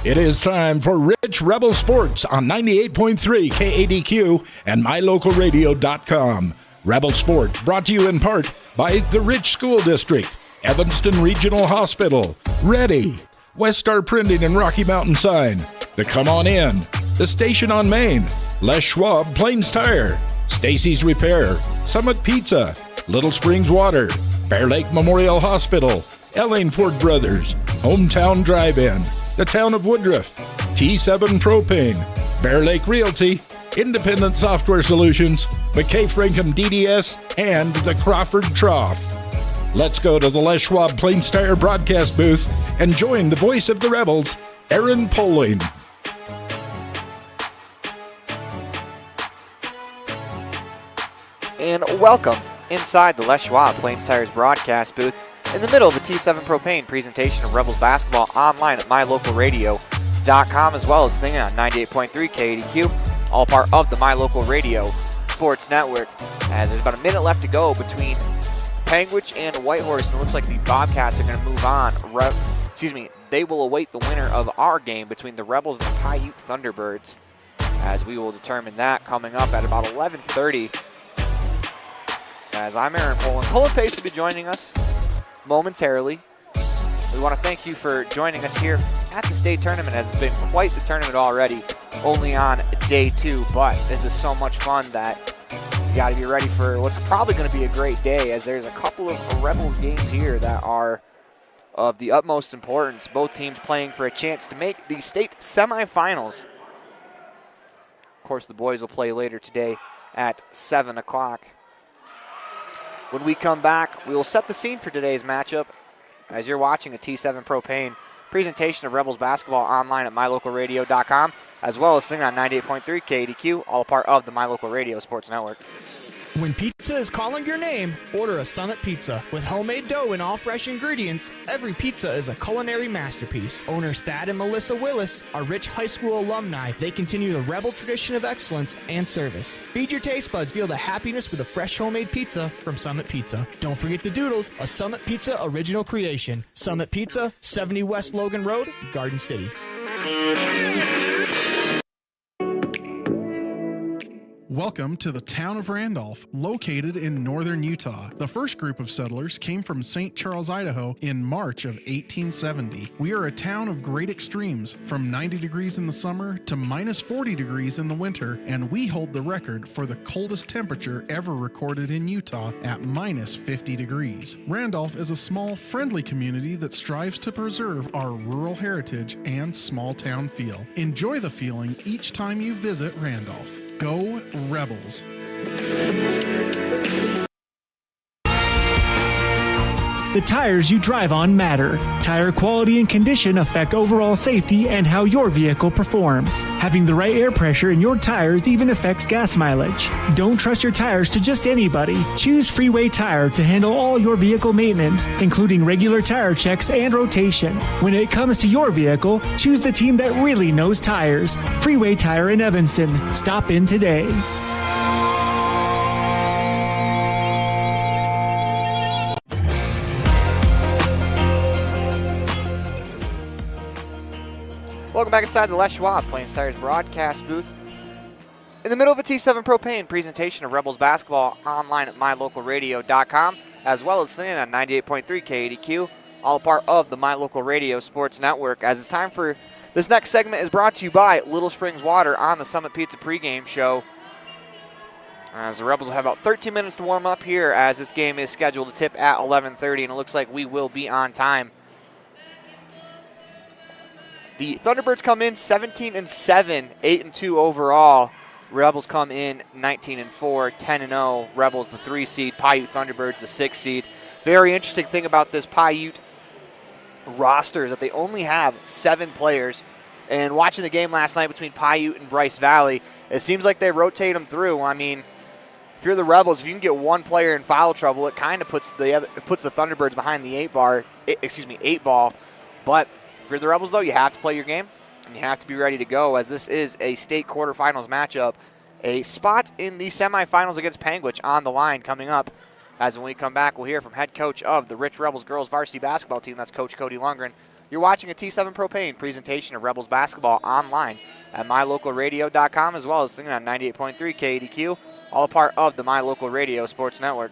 It is time for Rich Rebel Sports on 98.3 KADQ and MyLocalRadio.com. Rebel Sports brought to you in part by the Rich School District, Evanston Regional Hospital, Ready, West Star Printing and Rocky Mountain Sign, the Come On In, the Station on Main, Les Schwab Plains Tire, Stacy's Repair, Summit Pizza, Little Springs Water, Bear Lake Memorial Hospital, Ellingford Brothers, Hometown Drive-In, the Town of Woodruff, T7 Propane, Bear Lake Realty, Independent Software Solutions, McKay Frankham DDS, and the Crawford Trough. Let's go to the Les Schwab Plains Tire broadcast booth and join the voice of the Rebels, Aaron Poling. And welcome inside the Les Schwab Plains Tires broadcast booth in the middle of a T7 Propane presentation of Rebels basketball online at MyLocalRadio.com, as well as singing on 98.3 KADQ, all part of the My Local Radio Sports Network. As there's about a minute left to go between Panguitch and Whitehorse, and it looks like the Bobcats are going to move on. They will await the winner of our game between the Rebels and the PIUTE Thunderbirds, as we will determine that coming up at about 11:30. As I'm Aaron Poland. Colin Pace will be joining us momentarily. We want to thank you for joining us here at the state tournament. It's been quite the tournament already, only on day 2, but this is so much fun that you got to be ready for what's probably going to be a great day, as there's a couple of Rebels games here that are of the utmost importance. Both teams playing for a chance to make the state semifinals. Of course, the boys will play later today at 7 o'clock. When we come back, we will set the scene for today's matchup as you're watching a T7 Propane presentation of Rebels basketball online at MyLocalRadio.com, as well as sing on 98.3 KADQ, all part of the My Local Radio Sports Network. When pizza is calling your name, order a Summit Pizza. With homemade dough and all fresh ingredients, every pizza is a culinary masterpiece. Owners Thad and Melissa Willis are Rich High School alumni. They continue the Rebel tradition of excellence and service. Feed your taste buds, feel the happiness with a fresh homemade pizza from Summit Pizza. Don't forget the Doodles, a Summit Pizza original creation. Summit Pizza, 70 West Logan Road, Garden City. Welcome to the town of Randolph, located in northern Utah. The first group of settlers came from St. Charles, Idaho in March of 1870. We are a town of great extremes, from 90 degrees in the summer to minus 40 degrees in the winter, and we hold the record for the coldest temperature ever recorded in Utah at minus 50 degrees. Randolph is a small, friendly community that strives to preserve our rural heritage and small town feel. Enjoy the feeling each time you visit Randolph. Go Rebels! The tires you drive on matter. Tire quality and condition affect overall safety and how your vehicle performs. Having the right air pressure in your tires even affects gas mileage. Don't trust your tires to just anybody. Choose Freeway Tire to handle all your vehicle maintenance, including regular tire checks and rotation. When it comes to your vehicle, choose the team that really knows tires. Freeway Tire in Evanston. Stop in today. Welcome back inside the Les Schwab Plains Tires broadcast booth. In the middle of a T7 Propane presentation of Rebels basketball online at MyLocalRadio.com, as well as singing on 98.3 KADQ, all part of the My Local Radio Sports Network. As it's time for this next segment is brought to you by Little Springs Water on the Summit Pizza pregame show. As the Rebels will have about 13 minutes to warm up here, as this game is scheduled to tip at 11:30, and it looks like we will be on time. The Thunderbirds come in 17-7, 8-2 overall. Rebels come in 19-4, 10-0. Rebels the 3 seed, PIUTE Thunderbirds the 6 seed. Very interesting thing about this PIUTE roster is that they only have 7 players. And watching the game last night between PIUTE and Bryce Valley, it seems like they rotate them through. I mean, if you're the Rebels, if you can get one player in foul trouble, it kind of puts the Thunderbirds behind the 8 ball. But if you're the Rebels, though, you have to play your game, and you have to be ready to go, as this is a state quarterfinals matchup. A spot in the semifinals against Panguitch on the line coming up. As when we come back, we'll hear from head coach of the Rich Rebels girls varsity basketball team. That's Coach Cody Lundgren. You're watching a T7 Propane presentation of Rebels basketball online at mylocalradio.com, as well as listening on 98.3 KADQ, all a part of the My Local Radio Sports Network.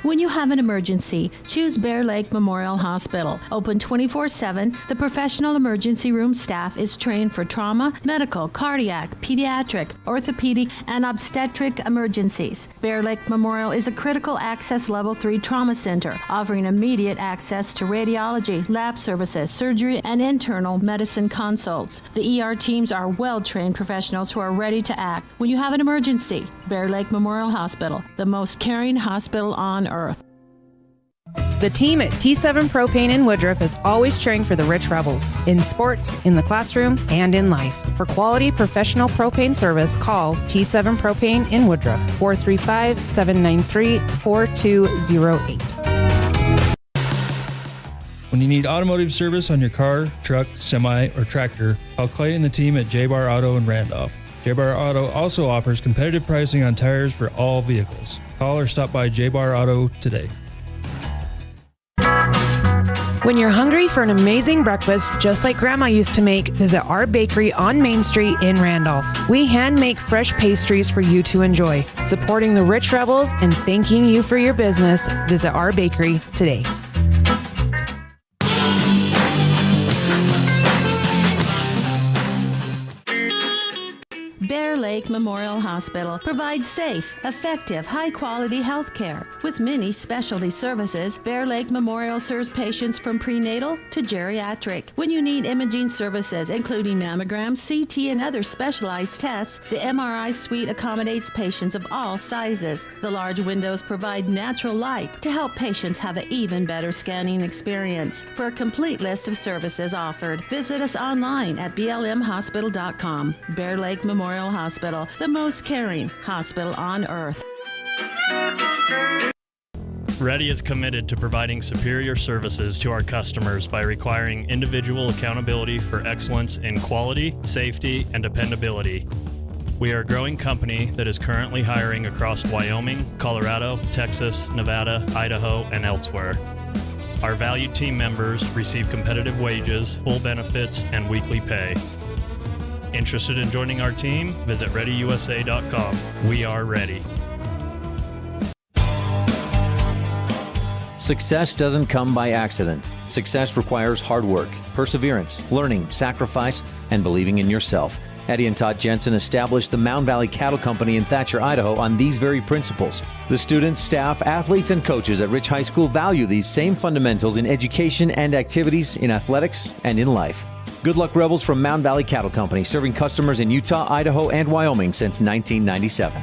When you have an emergency, choose Bear Lake Memorial Hospital. Open 24/7, the professional emergency room staff is trained for trauma, medical, cardiac, pediatric, orthopedic, and obstetric emergencies. Bear Lake Memorial is a critical access level 3 trauma center, offering immediate access to radiology, lab services, surgery, and internal medicine consults. The ER teams are well-trained professionals who are ready to act when you have an emergency. Bear Lake Memorial Hospital, the most caring hospital on earth. The team at T7 Propane in Woodruff is always cheering for the Rich Rebels, in sports, in the classroom, and in life. For quality professional propane service, call T7 Propane in Woodruff, 435-793-4208. When you need automotive service on your car, truck, semi, or tractor, call Clay and the team at J-Bar Auto in Randolph. J-Bar Auto also offers competitive pricing on tires for all vehicles. Call or stop by J-Bar Auto today. When you're hungry for an amazing breakfast just like Grandma used to make, visit our bakery on Main Street in Randolph. We hand make fresh pastries for you to enjoy. Supporting the Rich Rebels and thanking you for your business, visit our bakery today. Bear Lake Memorial Hospital provides safe, effective, high-quality health care. With many specialty services, Bear Lake Memorial serves patients from prenatal to geriatric. When you need imaging services, including mammograms, CT, and other specialized tests, the MRI suite accommodates patients of all sizes. The large windows provide natural light to help patients have an even better scanning experience. For a complete list of services offered, visit us online at blmhospital.com. Bear Lake Memorial Hospital, the most caring hospital on earth. Ready is committed to providing superior services to our customers by requiring individual accountability for excellence in quality, safety, and dependability. We are a growing company that is currently hiring across Wyoming, Colorado, Texas, Nevada, Idaho, and elsewhere. Our valued team members receive competitive wages, full benefits, and weekly pay. Interested in joining our team? Visit ReadyUSA.com. We are ready. Success doesn't come by accident. Success requires hard work, perseverance, learning, sacrifice, and believing in yourself. Eddie and Todd Jensen established the Mound Valley Cattle Company in Thatcher, Idaho on these very principles. The students, staff, athletes, and coaches at Rich High School value these same fundamentals in education and activities, in athletics, and in life. Good luck, Rebels, from Mound Valley Cattle Company, serving customers in Utah, Idaho, and Wyoming since 1997.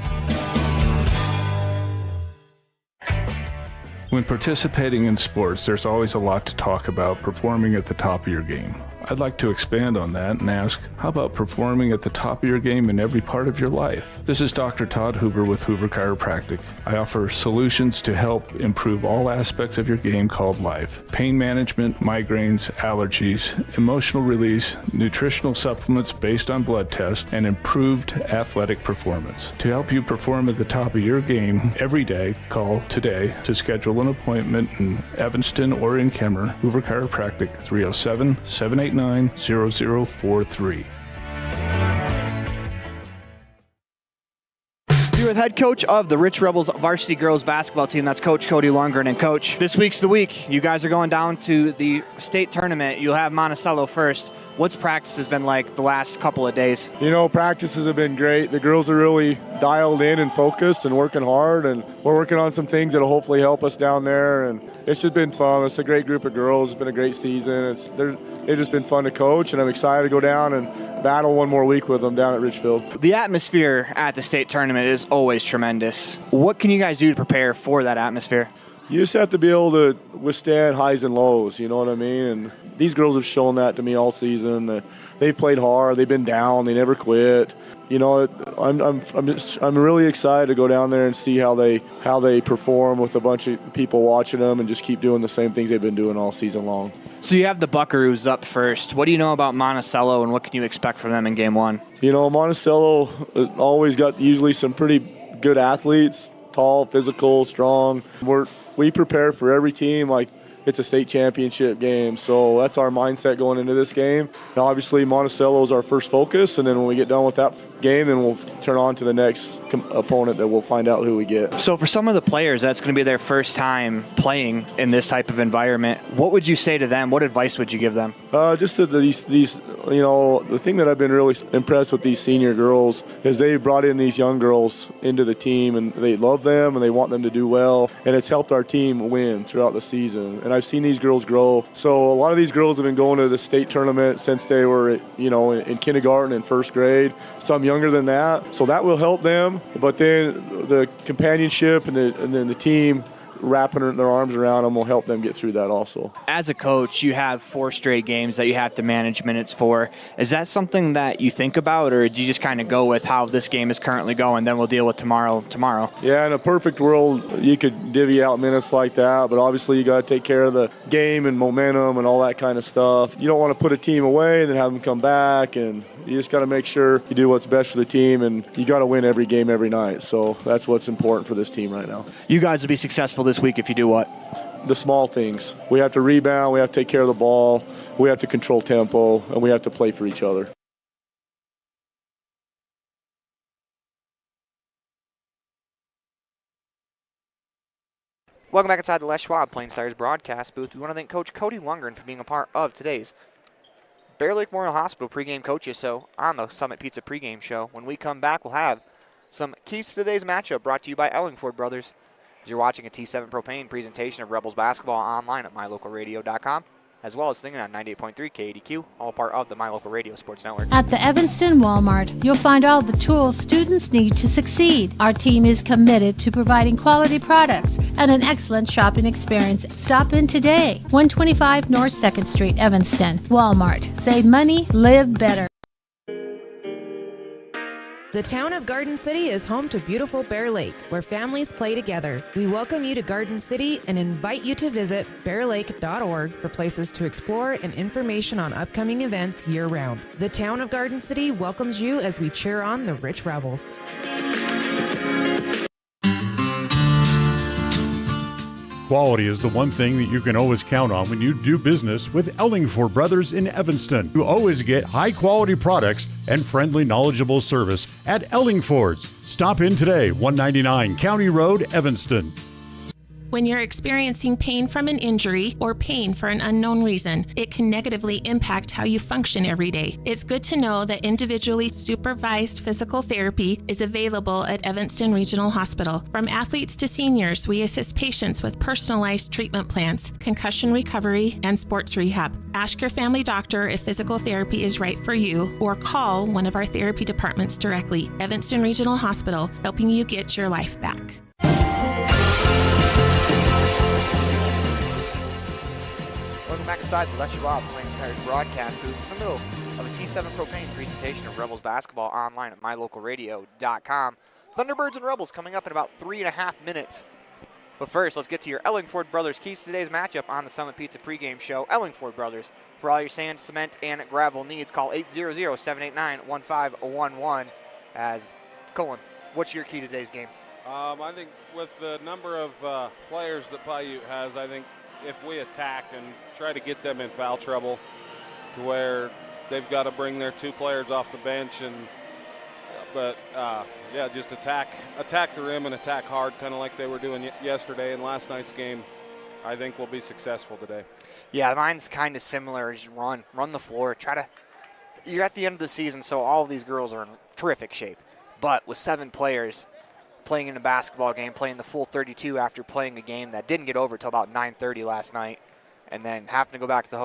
When participating in sports, there's always a lot to talk about performing at the top of your game. I'd like to expand on that and ask, how about performing at the top of your game in every part of your life? This is Dr. Todd Hoover with Hoover Chiropractic. I offer solutions to help improve all aspects of your game called life. Pain management, migraines, allergies, emotional release, nutritional supplements based on blood tests, and improved athletic performance. To help you perform at the top of your game every day, call today to schedule an appointment in Evanston or in Kemmer. Hoover Chiropractic, 307-789-0043. Here with head coach of the Rich Rebels varsity girls basketball team. That's Coach Cody Lundgren. And Coach, this week's the week. You guys are going down to the state tournament. You'll have Monticello first. What's practice has been like the last couple of days? You know, practices have been great. The girls are really dialed in and focused and working hard, and we're working on some things that'll hopefully help us down there. And it's just been fun. It's a great group of girls. It's been a great season. It's just been fun to coach, and I'm excited to go down and battle one more week with them down at Richfield. The atmosphere at the state tournament is always tremendous. What can you guys do to prepare for that atmosphere? You just have to be able to withstand highs and lows, you know what I mean? And these girls have shown that to me all season. They've played hard. They've been down. They never quit. You know, I'm really excited to go down there and see how they perform with a bunch of people watching them and just keep doing the same things they've been doing all season long. So you have the Buckaroos up first. What do you know about Monticello, and what can you expect from them in game one? You know, Monticello always got usually some pretty good athletes, tall, physical, strong. We prepare for every team. Like, it's a state championship game. So that's our mindset going into this game. And obviously Monticello is our first focus, and then when we get done with that game, then we'll turn on to the next opponent that we'll find out who we get. So for some of the players, that's going to be their first time playing in this type of environment. What would you say to them? What advice would you give them? Just that these, the thing that I've been really impressed with these senior girls is they brought in these young girls into the team, and they love them and they want them to do well, and it's helped our team win throughout the season. And I've seen these girls grow. So a lot of these girls have been going to the state tournament since they were, in kindergarten and first grade. Some younger than that, so that will help them. But then the companionship and then the team wrapping their arms around them will help them get through that also. As a coach, you have 4 straight games that you have to manage minutes for. Is that something that you think about, or do you just kind of go with how this game is currently going, then we'll deal with tomorrow? Yeah, in a perfect world, you could divvy out minutes like that, but obviously you got to take care of the game and momentum and all that kind of stuff. You don't want to put a team away and then have them come back, and you just got to make sure you do what's best for the team, and you got to win every game every night. So that's what's important for this team right now. You guys will be successful this week if you do what? The small things. We have to rebound, we have to take care of the ball, we have to control tempo, and we have to play for each other. Welcome back inside the Les Schwab Plain Stars broadcast booth. We want to thank Coach Cody Lundgren for being a part of today's Bear Lake Memorial Hospital pregame coaches show on the Summit Pizza pregame show. When we come back, we'll have some keys to today's matchup brought to you by Ellingford Brothers. As you're watching a T7 Propane presentation of Rebels basketball online at mylocalradio.com, as well as thinking on 98.3 KADQ, all part of the My Local Radio Sports Network. At the Evanston Walmart, you'll find all the tools students need to succeed. Our team is committed to providing quality products and an excellent shopping experience. Stop in today. 125 North 2nd Street, Evanston. Walmart. Save money, live better. The town of Garden City is home to beautiful Bear Lake, where families play together. We welcome you to Garden City and invite you to visit bearlake.org for places to explore and information on upcoming events year-round. The town of Garden City welcomes you as we cheer on the Rich Rebels. Quality is the one thing that you can always count on when you do business with Ellingford Brothers in Evanston. You always get high-quality products and friendly, knowledgeable service at Ellingford's. Stop in today, 199 County Road, Evanston. When you're experiencing pain from an injury or pain for an unknown reason, it can negatively impact how you function every day. It's good to know that individually supervised physical therapy is available at Evanston Regional Hospital. From athletes to seniors, we assist patients with personalized treatment plans, concussion recovery, and sports rehab. Ask your family doctor if physical therapy is right for you, or call one of our therapy departments directly. Evanston Regional Hospital, helping you get your life back. Welcome back inside the Les Schwab Plain Stars broadcast booth in the middle of a T7 Propane presentation of Rebels basketball online at mylocalradio.com. Thunderbirds and Rebels coming up in about 3.5 minutes. But first, let's get to your Ellingford Brothers keys to today's matchup on the Summit Pizza pregame show. Ellingford Brothers, for all your sand, cement, and gravel needs, call 800-789-1511. As Colin, what's your key to today's game? I think with the number of players that PIUTE has, I think if we attack and try to get them in foul trouble to where they've got to bring their 2 players off the bench, and just attack the rim and attack hard, kind of like they were doing yesterday in last night's game, I think we'll be successful today. Yeah, mine's kind of similar. Just run the floor. You're at the end of the season, so all of these girls are in terrific shape. But with 7 players playing in a basketball game, playing the full 32 after playing a game that didn't get over until about 9:30 last night, and then having to go back to the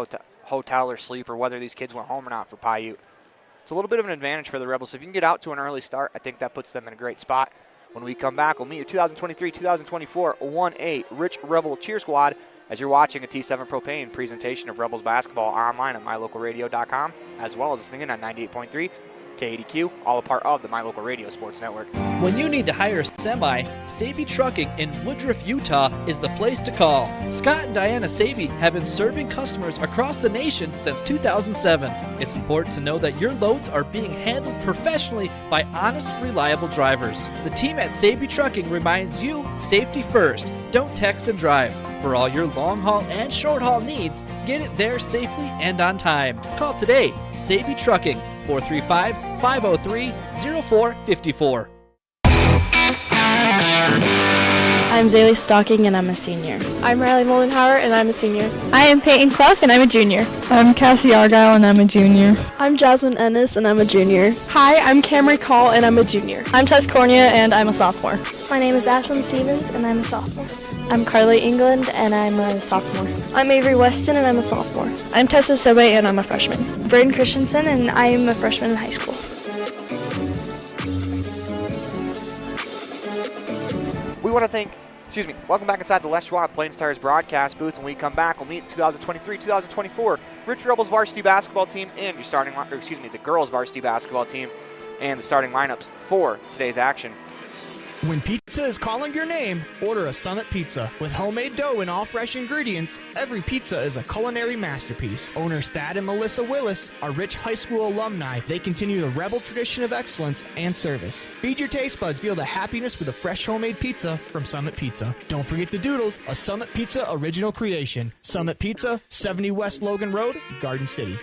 hotel or sleep, or whether these kids went home or not for PIUTE. It's a little bit of an advantage for the Rebels. So if you can get out to an early start, I think that puts them in a great spot. When we come back, we'll meet your 2023-2024 1A Rich Rebel Cheer Squad as you're watching a T7 Propane presentation of Rebels basketball online at mylocalradio.com, as well as listening in on 98.3 KADQ, all a part of the My Local Radio Sports Network. When you need to hire a semi, Sevier Trucking in Woodruff, Utah is the place to call. Scott and Diana Sevier have been serving customers across the nation since 2007. It's important to know that your loads are being handled professionally by honest, reliable drivers. The team at Sevier Trucking reminds you, safety first. Don't text and drive. For all your long haul and short haul needs, get it there safely and on time. Call today. Sevier Trucking, 435-503-0454. I'm Zaylee Stocking, and I'm a senior. I'm Riley Mollenhauer, and I'm a senior. I am Peyton Clough, and I'm a junior. I'm Cassie Argyle, and I'm a junior. I'm Jasmine Ennis, and I'm a junior. Hi, I'm Camry Call, and I'm a junior. I'm Tess Cornea, and I'm a sophomore. My name is Ashlyn Stevens, and I'm a sophomore. I'm Carly England, and I'm a sophomore. I'm Avery Weston, and I'm a sophomore. I'm Tessa Sebe, and I'm a freshman. Braden Christensen, and I am a freshman in high school. Welcome back inside the Les Schwab Plains Tires broadcast booth. When we come back, we'll meet 2023-2024 Rich Rebels varsity basketball team and the girls varsity basketball team and the starting lineups for today's action. When pizza is calling your name, order a Summit Pizza. With homemade dough and all fresh ingredients, every pizza is a culinary masterpiece. Owners Thad and Melissa Willis are Rich High School alumni. They continue the Rebel tradition of excellence and service. Feed your taste buds, feel the happiness with a fresh homemade pizza from Summit Pizza. Don't forget the Doodles, a Summit Pizza original creation. Summit Pizza, 70 West Logan Road, Garden City.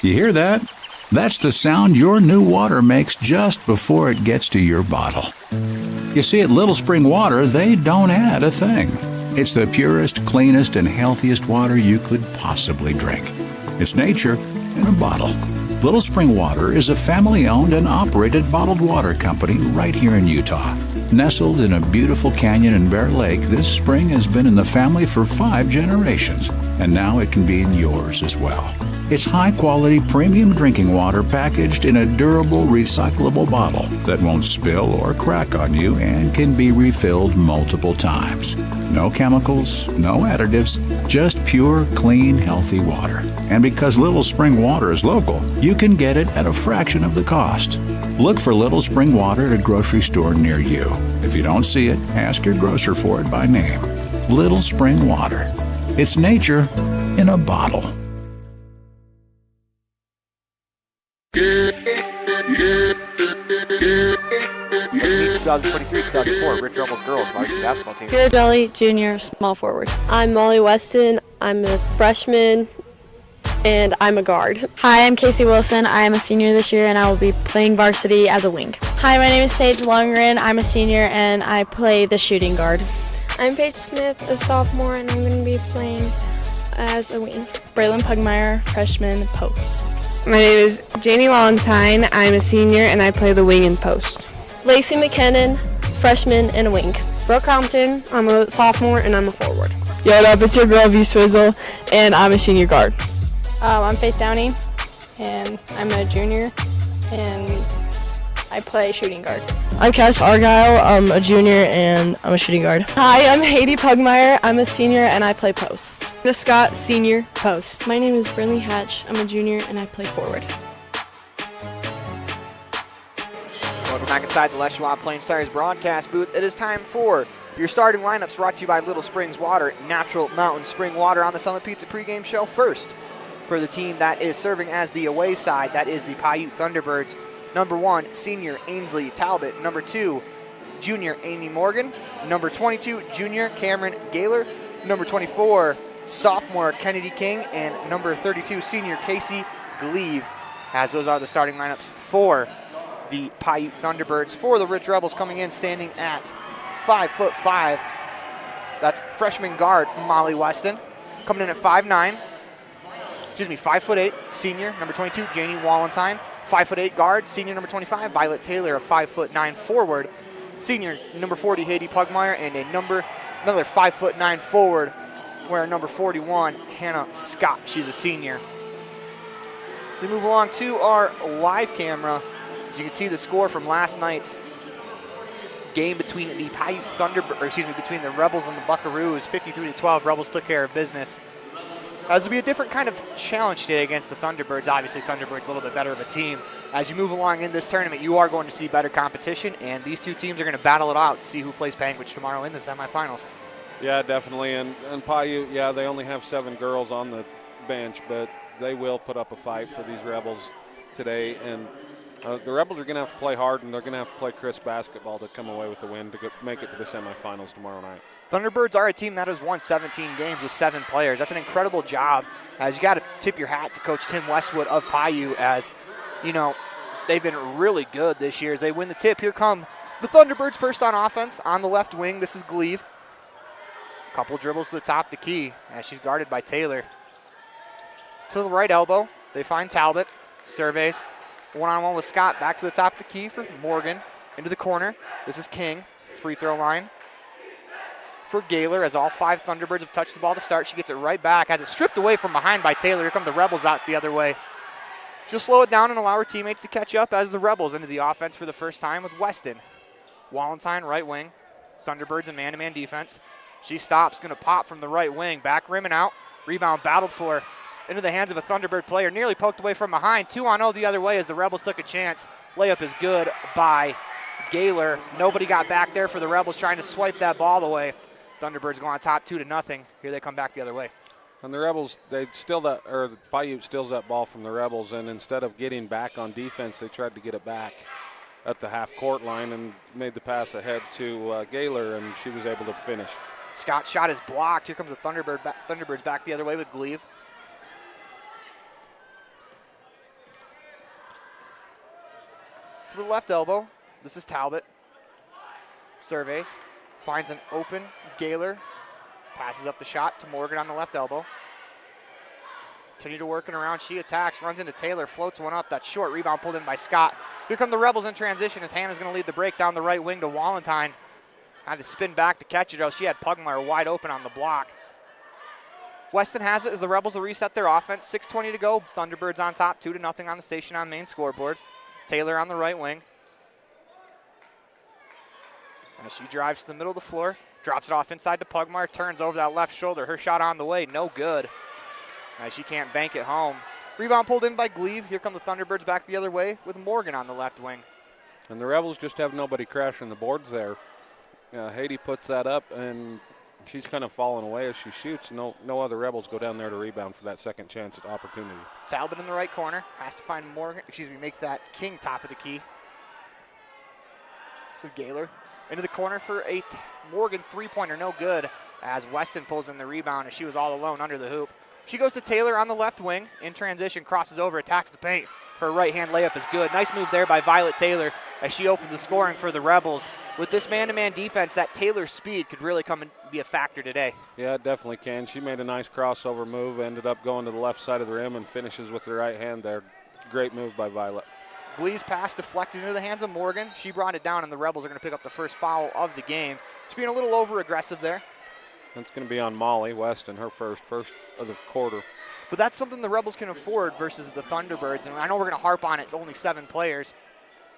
You hear that? That's the sound your new water makes just before it gets to your bottle. You see, at Little Spring Water, they don't add a thing. It's the purest, cleanest, and healthiest water you could possibly drink. It's nature in a bottle. Little Spring Water is a family-owned and operated bottled water company right here in Utah. Nestled in a beautiful canyon in Bear Lake, this spring has been in the family for 5 generations, and now it can be in yours as well. It's high-quality premium drinking water packaged in a durable, recyclable bottle that won't spill or crack on you and can be refilled multiple times. No chemicals, no additives, just pure, clean, healthy water. And because Little Spring Water is local, you can get it at a fraction of the cost. Look for Little Spring Water at a grocery store near you. If you don't see it, ask your grocer for it by name. Little Spring Water. It's nature in a bottle. 2023-2024 Rich Rebels girls varsity basketball team. Garrett Dolly, junior, small forward. I'm Molly Weston. I'm a freshman, and I'm a guard. Hi, I'm Casey Wilson. I am a senior this year, and I will be playing varsity as a wing. Hi, my name is Sage Longren. I'm a senior, and I play the shooting guard. I'm Paige Smith, a sophomore, and I'm going to be playing as a wing. Braylon Pugmire, freshman, post. My name is Janie Valentine. I'm a senior, and I play the wing and post. Lacey McKinnon, freshman and a wing. Brooke Compton, I'm a sophomore, and I'm a forward. Yo, what up? It's your girl, V Swizzle, and I'm a senior guard. I'm Faith Downey, and I'm a junior, and I play shooting guard. I'm Cass Argyle. I'm a junior, and I'm a shooting guard. Hi, I'm Haiti Pugmire. I'm a senior, and I play post. Miss Scott, senior, post. My name is Brinley Hatch. I'm a junior, and I play forward. Welcome back inside the Les Schwab Plains Tires broadcast booth. It is time for your starting lineups brought to you by Little Springs Water, natural mountain spring water on the Summit Pizza pregame show. First, for the team that is serving as the away side, that is the PIUTE Thunderbirds. Number 1, senior Ainsley Talbot. Number 2, junior Amy Morgan. Number 22, junior Cameron Gaylor. Number 24, sophomore Kennedy King. And number 32, senior Casey Gleave. As those are the starting lineups for the PIUTE Thunderbirds. For the Rich Rebels, coming in standing at 5'5". That's freshman guard Molly Weston. Coming in at 5'8", senior number 22 Janie Walentine. 5'8" guard, senior number 25 Violet Taylor. A 5'9" forward, senior number 40 Haiti Pugmire, and another 5'9" forward, wearing number 41 Hannah Scott. She's a senior. So we move along to our live camera. As you can see, the score from last night's game between the PIUTE between the Rebels and the Buckaroos, 53-12. Rebels took care of business. As will be a different kind of challenge today against the Thunderbirds. Obviously, Thunderbirds a little bit better of a team. As you move along in this tournament, you are going to see better competition, and these two teams are going to battle it out to see who plays Panguitch tomorrow in the semifinals. Yeah, definitely. And PIUTE, yeah, they only have 7 girls on the bench, but they will put up a fight for these Rebels today. And The Rebels are going to have to play hard, and they're going to have to play crisp basketball to come away with the win to make it to the semifinals tomorrow night. Thunderbirds are a team that has won 17 games with 7 players. That's an incredible job. As you got to tip your hat to Coach Tim Westwood of PIUTE, as you know, they've been really good this year as they win the tip. Here come the Thunderbirds first on offense on the left wing. This is Gleave. Couple dribbles to the top of the key as she's guarded by Taylor. To the right elbow, they find Talbot. Surveys. One-on-one with Scott. Back to the top of the key for Morgan. Into the corner. This is King. Free throw line for Gaylor as all 5 Thunderbirds have touched the ball to start. She gets it right back. Has it stripped away from behind by Taylor. Here come the Rebels out the other way. She'll slow it down and allow her teammates to catch up as the Rebels into the offense for the first time with Weston. Wallenstein, right wing. Thunderbirds in man-to-man defense. She stops, going to pop from the right wing. Back rim and out. Rebound battled for into the hands of a Thunderbird player. Nearly poked away from behind. 2-on-0 the other way as the Rebels took a chance. Layup is good by Gaylor. Nobody got back there for the Rebels trying to swipe that ball away. Thunderbirds go on top 2-0. Here they come back the other way. And the Rebels, they steal that, or the PIUTE steals that ball from the Rebels, and instead of getting back on defense, they tried to get it back at the half-court line and made the pass ahead to Gaylor, and she was able to finish. Scott's shot is blocked. Here comes the Thunderbirds back the other way with Gleave. To the left elbow, this is Talbot. Surveys, finds an open Gaylor. Passes up the shot to Morgan on the left elbow. Continue to working around. She attacks, runs into Taylor, floats one up. That short rebound pulled in by Scott. Here come the Rebels in transition as Hannah's going to lead the break down the right wing to Wallenstein. Had to spin back to catch it, though. She had Pugmire wide open on the block. Weston has it as the Rebels will reset their offense. 6:20 to go. Thunderbirds on top, 2-0 on the station on main scoreboard. Taylor on the right wing. As she drives to the middle of the floor. Drops it off inside to Pugmire, turns over that left shoulder. Her shot on the way, no good. As she can't bank it home. Rebound pulled in by Gleave. Here come the Thunderbirds back the other way with Morgan on the left wing. And the Rebels just have nobody crashing the boards there. Haiti puts that up, and she's kind of falling away as she shoots. No other Rebels go down there to rebound for that second chance at opportunity. Talbot in the right corner. Has to find Morgan, makes that King top of the key. This is Gaylor. Into the corner for a Morgan three-pointer, no good, as Weston pulls in the rebound and she was all alone under the hoop. She goes to Taylor on the left wing, in transition, crosses over, attacks the paint. Her right-hand layup is good. Nice move there by Violet Taylor as she opens the scoring for the Rebels. With this man-to-man defense, that Taylor speed could really come and be a factor today. Yeah, it definitely can. She made a nice crossover move, ended up going to the left side of the rim and finishes with the right hand there. Great move by Violet. Glee's pass deflected into the hands of Morgan. She brought it down, and the Rebels are going to pick up the first foul of the game. It's being a little over-aggressive there. That's going to be on Molly Weston, her first of the quarter. But that's something the Rebels can afford versus the Thunderbirds. And I know we're going to harp on it. It's only 7 players.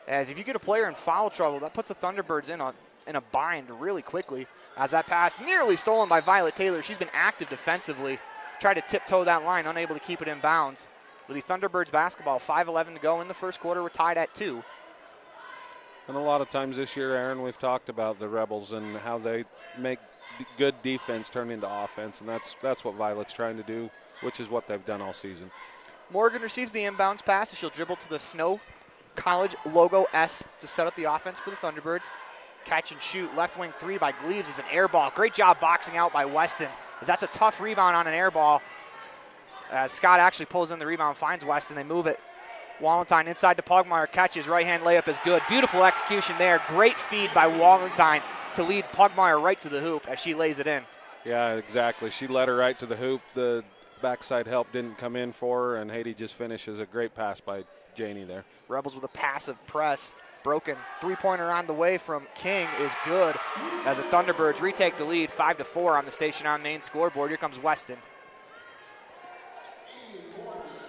As if you get a player in foul trouble, that puts the Thunderbirds in a bind really quickly. As that pass nearly stolen by Violet Taylor. She's been active defensively. Tried to tiptoe that line, unable to keep it in bounds. Will be Thunderbirds basketball, 5:11 to go in the first quarter. We're tied at 2. And a lot of times this year, Aaron, we've talked about the Rebels and how they make good defense turn into offense, and that's what Violet's trying to do, which is what they've done all season. Morgan receives the inbounds pass, and she'll dribble to the Snow College logo S to set up the offense for the Thunderbirds. Catch and shoot, left wing 3 by Gleaves is an air ball. Great job boxing out by Weston, as that's a tough rebound on an air ball. As Scott actually pulls in the rebound, finds Weston, they move it. Wallenstein inside to Pugmire, catches, right-hand layup is good. Beautiful execution there. Great feed by Wallenstein to lead Pugmire right to the hoop as she lays it in. Yeah, exactly. She led her right to the hoop. The backside help didn't come in for her, and Haiti just finishes. A great pass by Janie there. Rebels with a passive press. Broken three-pointer on the way from King is good as the Thunderbirds retake the lead, 5-4 on the station on main scoreboard. Here comes Weston.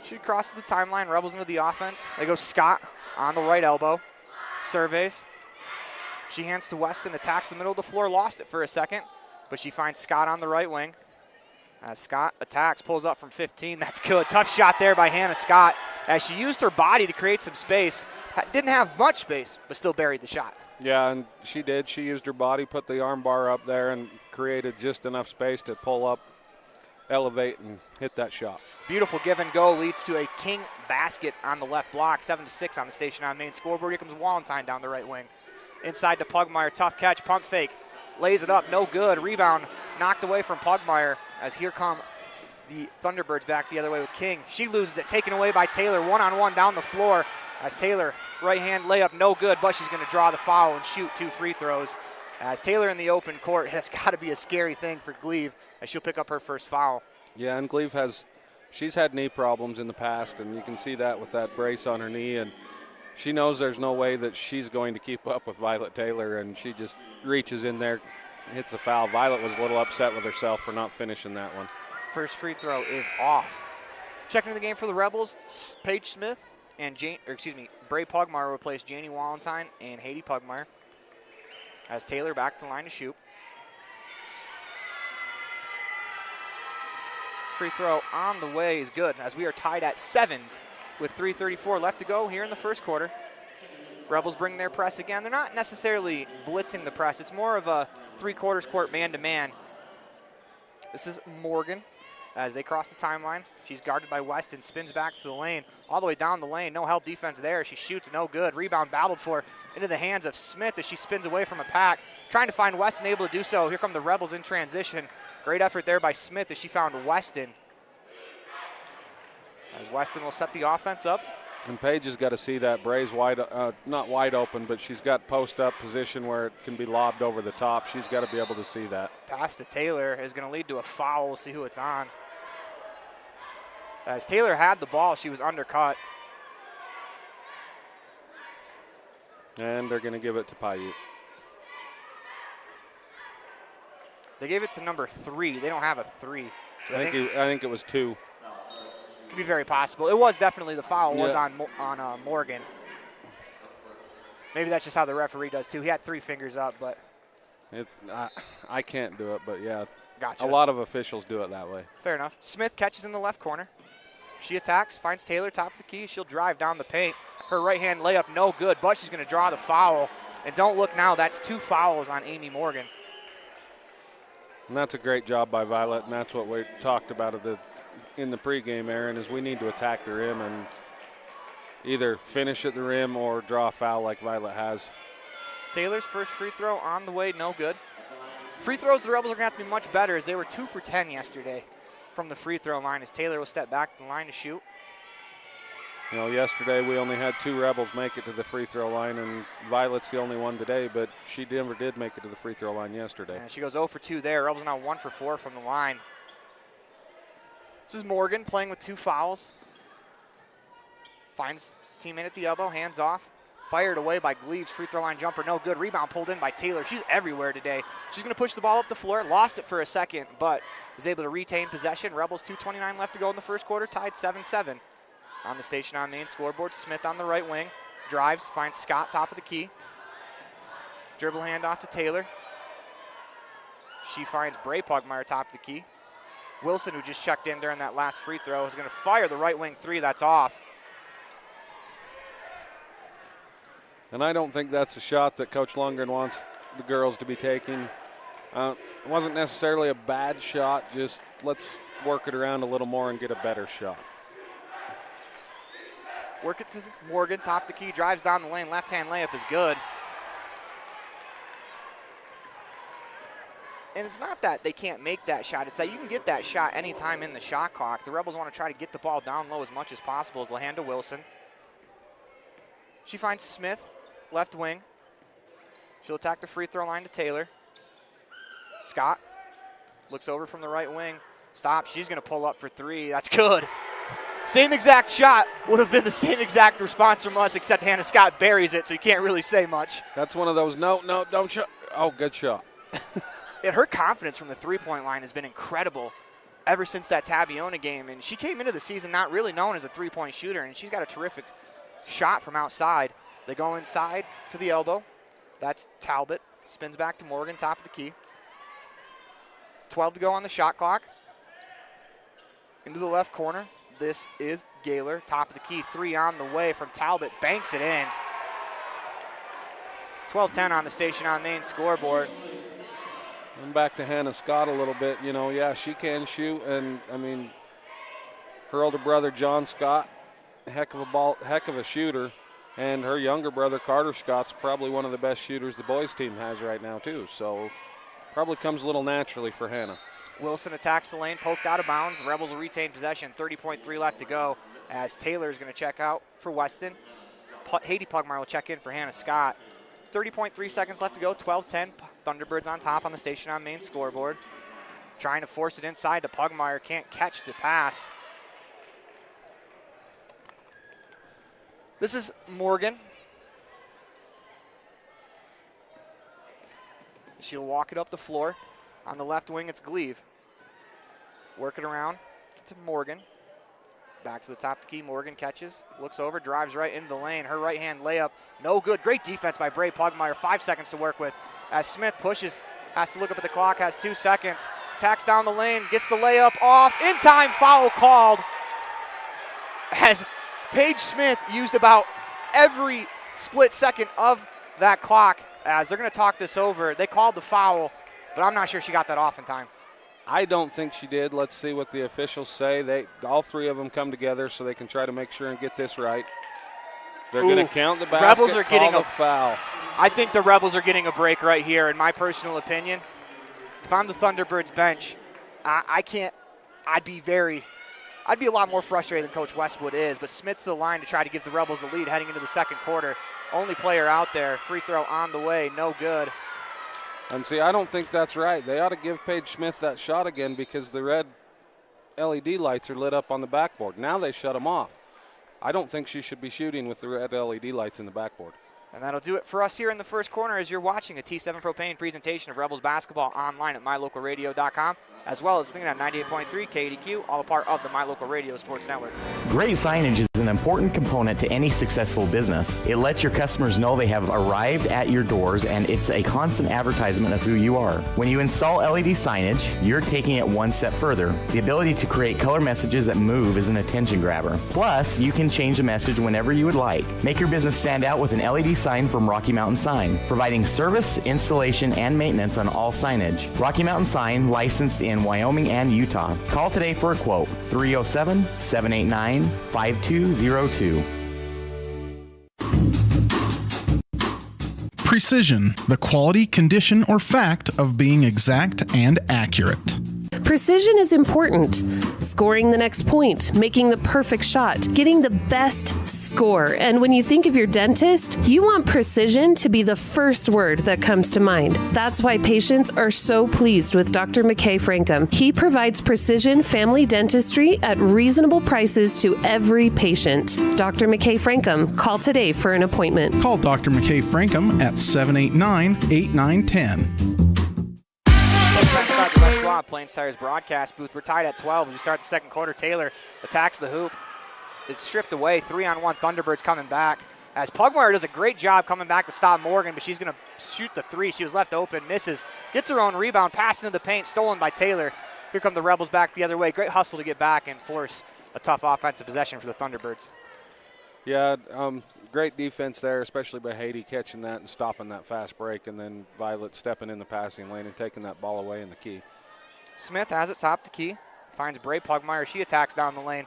She crosses the timeline, Rebels into the offense. They go Scott on the right elbow. Surveys. She hands to Weston, attacks the middle of the floor, lost it for a second, but she finds Scott on the right wing. As Scott attacks, pulls up from 15. That's good. Tough shot there by Hannah Scott as she used her body to create some space. Didn't have much space, but still buried the shot. Yeah, and she did. She used her body, put the arm bar up there, and created just enough space to pull up elevate and hit that shot. Beautiful give and go leads to a king basket on the left block. 7-6 on the station on main scoreboard. Here comes Wallenstein down the right wing. Inside to Pugmire, tough catch, pump fake. Lays it up, no good. Rebound knocked away from Pugmire as here come the Thunderbirds back the other way with King. She loses it, taken away by Taylor. One-on-one down the floor as Taylor, right hand layup, no good, but she's going to draw the foul and shoot 2 free throws. As Taylor in the open court has got to be a scary thing for Gleave as she'll pick up her first foul. Yeah, and Gleave she's had knee problems in the past, and you can see that with that brace on her knee, and she knows there's no way that she's going to keep up with Violet Taylor, and she just reaches in there, hits the foul. Violet was a little upset with herself for not finishing that one. First free throw is off. Checking in the game for the Rebels, Paige Smith and Bray Pugmire replace Janie Wallenstein and Haiti Pugmire. As Taylor back to the line to shoot. Free throw on the way is good as we are tied at 7s with 3:34 left to go here in the first quarter. Rebels bring their press again. They're not necessarily blitzing the press. It's more of a 3/4 court man-to-man. This is Morgan as they cross the timeline. She's guarded by Weston, spins back to the lane, all the way down the lane. No help defense there. She shoots, no good. Rebound battled for into the hands of Smith as she spins away from a pack. Trying to find Weston, able to do so. Here come the Rebels in transition. Great effort there by Smith as she found Weston. As Weston will set the offense up. And Paige has got to see that Bray's not wide open, but she's got post-up position where it can be lobbed over the top. She's got to be able to see that. Pass to Taylor is going to lead to a foul. We'll see who it's on. As Taylor had the ball, she was undercut. And they're going to give it to PIUTE. They gave it to number 3. They don't have a 3. So I think it was 2. Could be very possible. It was definitely the foul was on Morgan. Maybe that's just how the referee does too. He had 3 fingers up, but I can't do it. But yeah, gotcha. A lot of officials do it that way. Fair enough. Smith catches in the left corner. She attacks, finds Taylor top of the key. She'll drive down the paint. Her right hand layup no good, but she's going to draw the foul. And don't look now. That's 2 fouls on Amy Morgan. And that's a great job by Violet, and that's what we talked about in the pregame, Aaron, is we need to attack the rim and either finish at the rim or draw a foul like Violet has. Taylor's first free throw on the way, no good. Free throws, the Rebels are going to have to be much better as they were 2 for 10 yesterday from the free throw line as Taylor will step back to the line to shoot. You know, yesterday we only had 2 Rebels make it to the free throw line, and Violet's the only one today, but she never did make it to the free throw line yesterday. And she goes 0 for 2 there. Rebels now 1 for 4 from the line. This is Morgan playing with 2 fouls. Finds teammate at the elbow, hands off. Fired away by Gleaves, free throw line jumper, no good. Rebound pulled in by Taylor. She's everywhere today. She's going to push the ball up the floor. Lost it for a second, but is able to retain possession. Rebels 2:29 left to go in the first quarter, tied 7-7. On the station on main scoreboard, Smith on the right wing. Drives, finds Scott top of the key. Dribble handoff to Taylor. She finds Bray Pugmire top of the key. Wilson, who just checked in during that last free throw, is going to fire the right wing 3. That's off. And I don't think that's a shot that Coach Lundgren wants the girls to be taking. It wasn't necessarily a bad shot, just let's work it around a little more and get a better shot. Work it to Morgan, top the key, drives down the lane, left-hand layup is good. And it's not that they can't make that shot, it's that you can get that shot anytime in the shot clock. The Rebels want to try to get the ball down low as much as possible as they'll hand to Wilson. She finds Smith, left wing. She'll attack the free throw line to Taylor. Scott looks over from the right wing, stops, she's going to pull up for 3, that's good. Same exact shot would have been the same exact response from us, except Hannah Scott buries it, so you can't really say much. That's one of those, no, don't shot. Oh, good shot. And her confidence from the three-point line has been incredible ever since that Tabiona game. And she came into the season not really known as a three-point shooter, and she's got a terrific shot from outside. They go inside to the elbow. That's Talbot. Spins back to Morgan, top of the key. 12 to go on the shot clock. Into the left corner. This is Gaylor, top of the key, 3 on the way from Talbot, banks it in. 12-10 on the station on main scoreboard. And back to Hannah Scott a little bit. You know, yeah, she can shoot, and I mean, her older brother John Scott, heck of a shooter, and her younger brother Carter Scott's probably one of the best shooters the boys team has right now too. So probably comes a little naturally for Hannah. Wilson attacks the lane, poked out of bounds. The Rebels will retain possession. 30.3 left to go as Taylor is going to check out for Weston. Haiti Pugmire will check in for Hannah Scott. 30.3 seconds left to go. 12-10. Thunderbirds on top on the Station on Main scoreboard. Trying to force it inside to Pugmire. Can't catch the pass. This is Morgan. She'll walk it up the floor. On the left wing, it's Gleave. Work it around to Morgan. Back to the top of the key. Morgan catches, looks over, drives right into the lane. Her right-hand layup, no good. Great defense by Bray Pugmire. 5 seconds to work with. As Smith pushes, has to look up at the clock, has 2 seconds. Tacks down the lane, gets the layup off. In time, foul called. As Paige Smith used about every split second of that clock. As they're going to talk this over. They called the foul, but I'm not sure she got that off in time. I don't think she did. Let's see what the officials say. All three of them come together so they can try to make sure and get this right. They're going to count the basket, Rebels are getting a foul. I think the Rebels are getting a break right here, in my personal opinion. If I'm the Thunderbirds bench, I'd be a lot more frustrated than Coach Westwood is, but Smith's to the line to try to give the Rebels the lead heading into the second quarter. Only player out there. Free throw on the way, no good. And see, I don't think that's right. They ought to give Paige Smith that shot again because the red LED lights are lit up on the backboard. Now they shut them off. I don't think she should be shooting with the red LED lights in the backboard. And that'll do it for us here in the first corner as you're watching a T7 Propane presentation of Rebels basketball online at mylocalradio.com, as well as singing at 98.3 KDQ, all a part of the My Local Radio Sports Network. Great signage is an important component to any successful business. It lets your customers know they have arrived at your doors, and it's a constant advertisement of who you are. When you install LED signage, you're taking it one step further. The ability to create color messages that move is an attention grabber. Plus, you can change the message whenever you would like. Make your business stand out with an LED sign from Rocky Mountain Sign, providing service, installation, and maintenance on all signage. Rocky Mountain Sign, licensed in Wyoming and Utah. Call today for a quote, 307-789-5202. Precision, the quality, condition, or fact of being exact and accurate. Precision is important. Scoring the next point, making the perfect shot, getting the best score. And when you think of your dentist, you want precision to be the first word that comes to mind. That's why patients are so pleased with Dr. McKay Frankum. He provides precision family dentistry at reasonable prices to every patient. Dr. McKay Frankum, call today for an appointment. Call Dr. McKay Frankum at 789-8910. Plains Tires broadcast booth. We're tied at 12 as we start the second quarter. Taylor attacks the hoop. It's stripped away. 3-on-1 Thunderbirds coming back. As Pugmire does a great job coming back to stop Morgan, but she's going to shoot the three. She was left open, misses, gets her own rebound, pass into the paint, stolen by Taylor. Here come the Rebels back the other way. Great hustle to get back and force a tough offensive possession for the Thunderbirds. Yeah, great defense there, especially by Haiti catching that and stopping that fast break, and then Violet stepping in the passing lane and taking that ball away in the key. Smith has it top the key, finds Bray Pugmire. She attacks down the lane.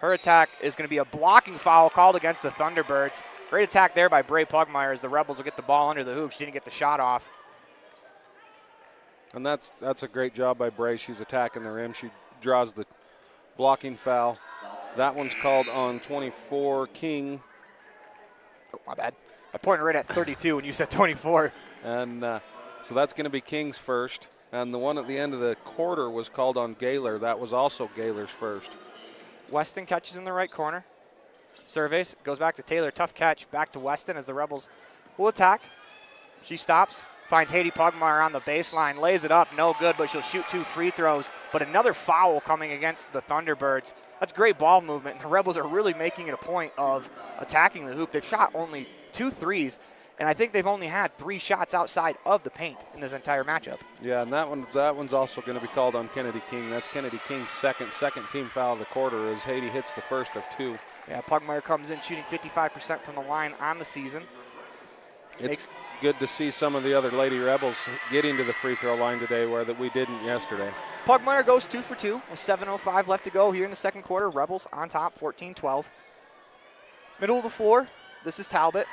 Her attack is going to be a blocking foul called against the Thunderbirds. Great attack there by Bray Pugmire as the Rebels will get the ball under the hoop. She didn't get the shot off. And that's a great job by Bray. She's attacking the rim. She draws the blocking foul. That one's called on 24, King. Oh, my bad. I pointed right at 32 when you said 24. And so that's going to be King's first. And the one at the end of the quarter was called on Gaylor. That was also Gaylor's first. Weston catches in the right corner. Surveys, goes back to Taylor. Tough catch. Back to Weston as the Rebels will attack. She stops, finds Haiti Pugmire on the baseline, lays it up. No good, but she'll shoot 2 free throws. But another foul coming against the Thunderbirds. That's great ball movement. And the Rebels are really making it a point of attacking the hoop. They've shot only 2 threes. And I think they've only had 3 shots outside of the paint in this entire matchup. Yeah, and that one's also going to be called on Kennedy King. That's Kennedy King's second team foul of the quarter as Haiti hits the first of 2. Yeah, Pugmire comes in shooting 55% from the line on the season. good to see some of the other Lady Rebels getting to the free throw line today where that we didn't yesterday. Pugmire goes 2 for 2 with 7:05 left to go here in the second quarter. Rebels on top, 14-12. Middle of the floor, this is Talbot.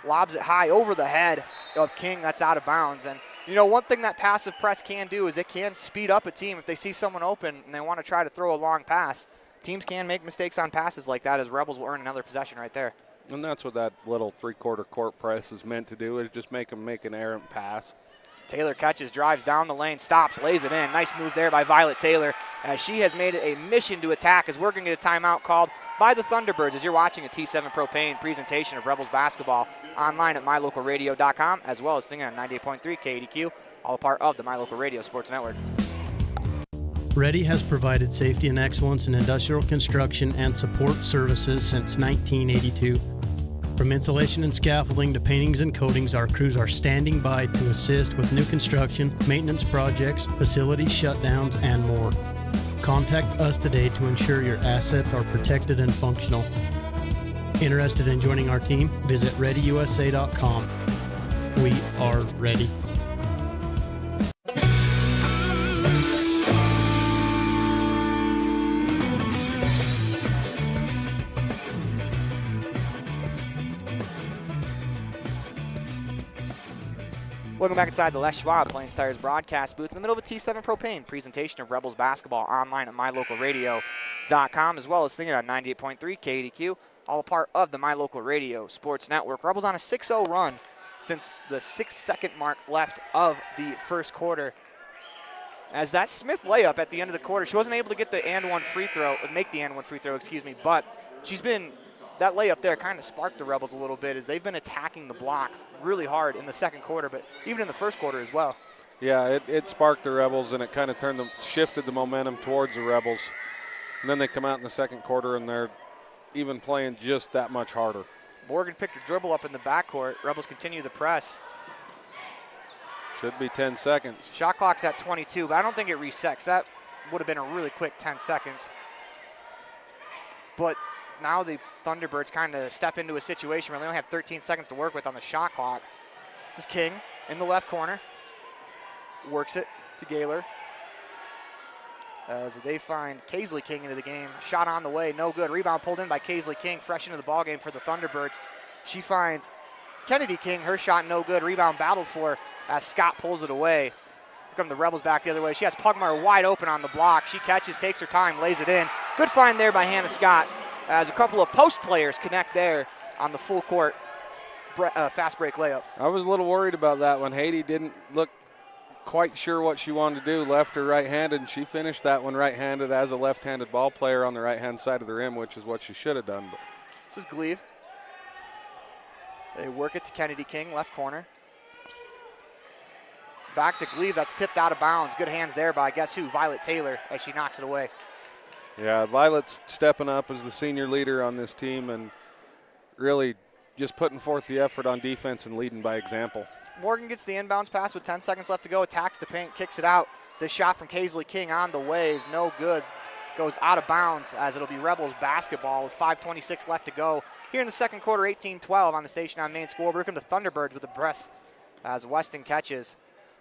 Lobs it high over the head of King. That's out of bounds. And, you know, one thing that passive press can do is it can speed up a team if they see someone open and they want to try to throw a long pass. Teams can make mistakes on passes like that, as Rebels will earn another possession right there. And that's what that little three-quarter court press is meant to do, is just make them make an errant pass. Taylor catches, drives down the lane, stops, lays it in. Nice move there by Violet Taylor, as she has made it a mission to attack, as we're going to get a timeout called by the Thunderbirds, as you're watching a T7 Propane presentation of Rebels basketball online at mylocalradio.com, as well as singing on 98.3 KDQ, all a part of the My Local Radio Sports Network. Ready has provided safety and excellence in industrial construction and support services since 1982. From insulation and scaffolding to paintings and coatings, our crews are standing by to assist with new construction, maintenance projects, facility shutdowns, and more. Contact us today to ensure your assets are protected and functional. Interested in joining our team? Visit ReadyUSA.com. We are ready. Welcome back inside the Les Schwab Plains Tires broadcast booth in the middle of a T7 Propane presentation of Rebels basketball online at mylocalradio.com, as well as thinking on 98.3 KDQ, all a part of the My Local Radio Sports Network. Rebels on a 6-0 run since the 6-second mark left of the first quarter. As that Smith layup at the end of the quarter, she wasn't able to get the make the and one free throw, but she's been, that layup there kind of sparked the Rebels a little bit, as they've been attacking the block really hard in the second quarter, but even in the first quarter as well. Yeah, it sparked the Rebels, and it kind of shifted the momentum towards the Rebels. And then they come out in the second quarter, and they're even playing just that much harder. Morgan picked a dribble up in the backcourt. Rebels continue the press. Should be 10 seconds. Shot clock's at 22, but I don't think it resets. That would have been a really quick 10 seconds. But now the Thunderbirds kind of step into a situation where they only have 13 seconds to work with on the shot clock. This is King in the left corner. Works it to Gaylor, as they find Kaisley King into the game. Shot on the way, no good. Rebound pulled in by Kaisley King, fresh into the ballgame for the Thunderbirds. She finds Kennedy King, her shot no good. Rebound battled for as Scott pulls it away. Here come the Rebels back the other way. She has Pugmire wide open on the block. She catches, takes her time, lays it in. Good find there by Hannah Scott, as a couple of post players connect there on the full court fast break layup. I was a little worried about that one. Haiti didn't look quite sure what she wanted to do, left or right-handed, and she finished that one right-handed as a left-handed ball player on the right-hand side of the rim, which is what she should have done. But this is Gleave. They work it to Kennedy King, left corner. Back to Gleave, that's tipped out of bounds. Good hands there by, guess who, Violet Taylor, as she knocks it away. Yeah, Violet's stepping up as the senior leader on this team and really just putting forth the effort on defense and leading by example. Morgan gets the inbounds pass with 10 seconds left to go, attacks the paint, kicks it out. This shot from Kaisley King on the way is no good. Goes out of bounds, as it'll be Rebels basketball with 5:26 left to go. Here in the second quarter, 18-12 on the station on main scoreboard. Here come the Thunderbirds with the press as Weston catches.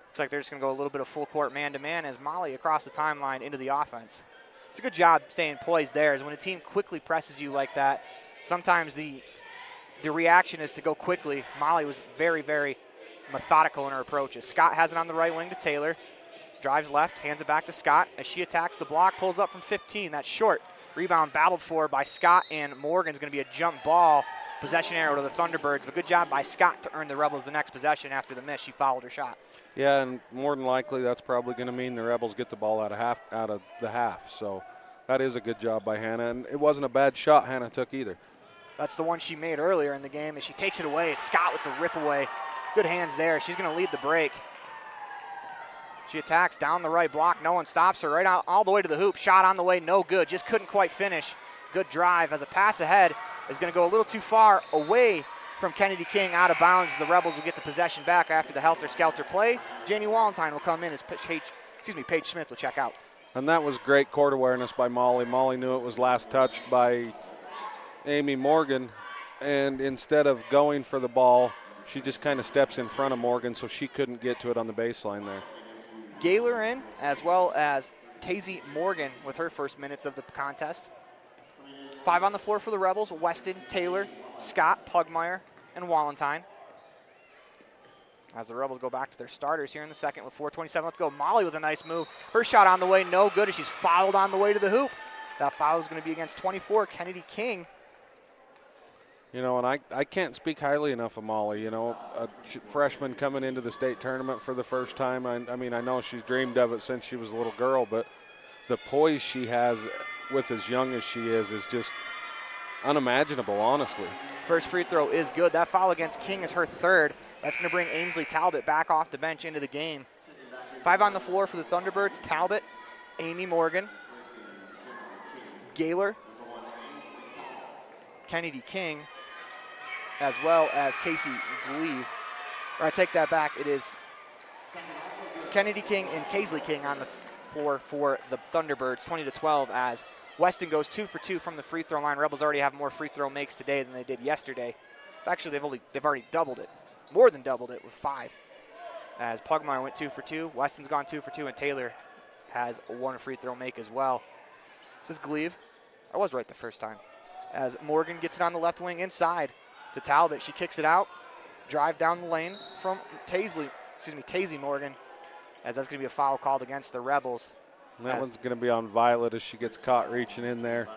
Looks like they're just going to go a little bit of full court man-to-man as Molly across the timeline into the offense. It's a good job staying poised there, as when a team quickly presses you like that, sometimes the reaction is to go quickly. Molly was very, very methodical in her approaches. Scott has it on the right wing to Taylor. Drives left, hands it back to Scott as she attacks the block, pulls up from 15. That's short. Rebound battled for by Scott, and Morgan's going to be a jump ball. Possession arrow to the Thunderbirds, but good job by Scott to earn the Rebels the next possession after the miss. She fouled her shot. Yeah, and more than likely that's probably going to mean the Rebels get the ball out of the half. So that is a good job by Hannah, and it wasn't a bad shot Hannah took either. That's the one she made earlier in the game, as she takes it away. Scott with the rip away. Good hands there. She's going to lead the break. She attacks down the right block. No one stops her. Right out all the way to the hoop. Shot on the way, no good. Just couldn't quite finish. Good drive as a pass ahead is going to go a little too far away from Kennedy King, out of bounds. The Rebels will get the possession back after the helter-skelter play. Janie Walentine will come in as Paige Smith will check out. And that was great court awareness by Molly. Molly knew it was last touched by Amy Morgan, and instead of going for the ball, she just kind of steps in front of Morgan, so she couldn't get to it on the baseline there. Gaylor in, as well as Tazy Morgan with her first minutes of the contest. 5 on the floor for the Rebels: Weston, Taylor, Scott, Pugmire, and Wallentyne. As the Rebels go back to their starters here in the second with 4:27 left to go. Molly with a nice move. Her shot on the way, no good, as she's fouled on the way to the hoop. That foul is going to be against 24, Kennedy King. You know, and I can't speak highly enough of Molly. You know, a freshman coming into the state tournament for the first time. I mean, I know she's dreamed of it since she was a little girl, but the poise she has with as young as she is just unimaginable, honestly. First free throw is good. That foul against King is her third. That's going to bring Ainsley Talbot back off the bench into the game. 5 on the floor for the Thunderbirds: Talbot, Amy Morgan, Gaylor, Kennedy King, as well as Casey Gleave. Or I take that back. It is Kennedy King and Kaisley King on the floor for the Thunderbirds, 20-12, as Weston goes 2 for 2 from the free throw line. Rebels already have more free throw makes today than they did yesterday. Actually, they've already doubled it, more than doubled it with 5. As Pugmire went 2 for 2, Weston's gone 2 for 2, and Taylor has 1 free throw make as well. This is Gleave. I was right the first time. As Morgan gets it on the left wing inside to Talbot. She kicks it out. Drive down the lane from Tazy Morgan, as that's going to be a foul called against the Rebels. And that one's going to be on Violet as she gets caught reaching in there.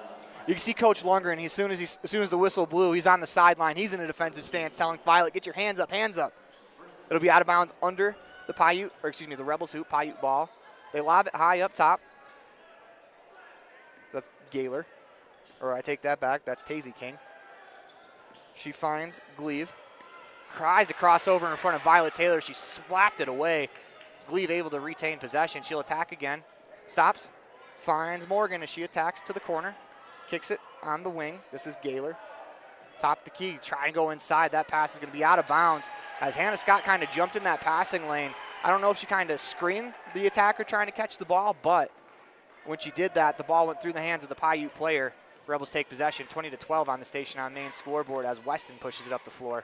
You can see Coach Lundgren, as soon as the whistle blew, he's on the sideline. He's in a defensive stance telling Violet, get your hands up, hands up. It'll be out of bounds under the the Rebels hoop, PIUTE ball. They lob it high up top. That's Gaylor. Or I take that back, that's Tazy King. She finds Gleave. Tries to cross over in front of Violet Taylor. She slapped it away. Gleave able to retain possession. She'll attack again. Stops. Finds Morgan as she attacks to the corner. Kicks it on the wing. This is Gaylor. Top the key. Try and go inside. That pass is going to be out of bounds as Hannah Scott kind of jumped in that passing lane. I don't know if she kind of screened the attacker trying to catch the ball, but when she did that, the ball went through the hands of the PIUTE player. Rebels take possession, 20-12 on the Station on Main scoreboard as Weston pushes it up the floor.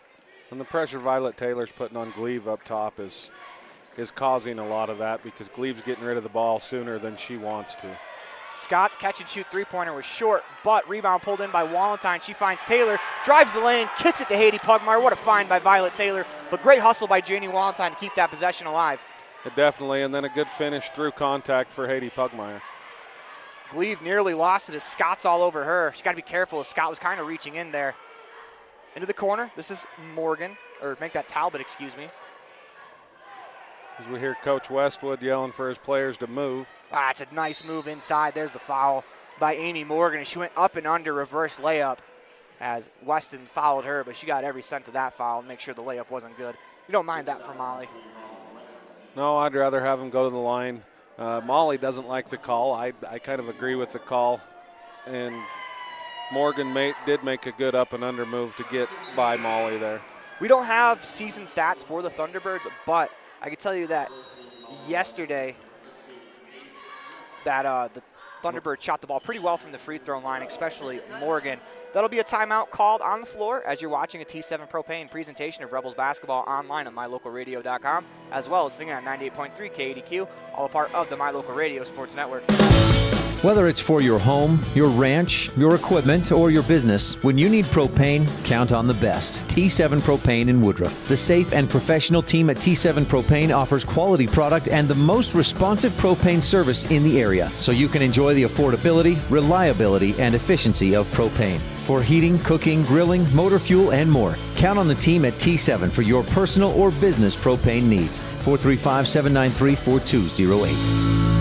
And the pressure Violet Taylor's putting on Gleave up top is causing a lot of that, because Gleave's getting rid of the ball sooner than she wants to. Scott's catch-and-shoot three-pointer was short, but rebound pulled in by Wallentyne. She finds Taylor, drives the lane, kicks it to Haiti Pugmire. What a find by Violet Taylor, but great hustle by Janie Wallentyne to keep that possession alive. Definitely, and then a good finish through contact for Haiti Pugmire. Gleave nearly lost it as Scott's all over her. She's got to be careful as Scott was kind of reaching in there. Into the corner. This is Morgan, or make that Talbot, excuse me. As we hear Coach Westwood yelling for his players to move. It's a nice move inside. There's the foul by Amy Morgan, and she went up and under reverse layup as Weston fouled her, but she got every cent of that foul and make sure the layup wasn't good. You don't mind that from Molly? No, I'd rather have him go to the line. Molly doesn't like the call. I kind of agree with the call. And Morgan did make a good up and under move to get by Molly there. We don't have season stats for the Thunderbirds, but I can tell you that yesterday that the Thunderbirds shot the ball pretty well from the free throw line, especially Morgan. That'll be a timeout called on the floor as you're watching a T7 Propane presentation of Rebels basketball online at mylocalradio.com, as well as singing on 98.3 KADQ, all a part of the My Local Radio Sports Network. Whether it's for your home, your ranch, your equipment, or your business, when you need propane, count on the best. T7 Propane in Woodruff. The safe and professional team at T7 Propane offers quality product and the most responsive propane service in the area, so you can enjoy the affordability, reliability, and efficiency of propane. For heating, cooking, grilling, motor fuel, and more, count on the team at T7 for your personal or business propane needs. 435-793-4208.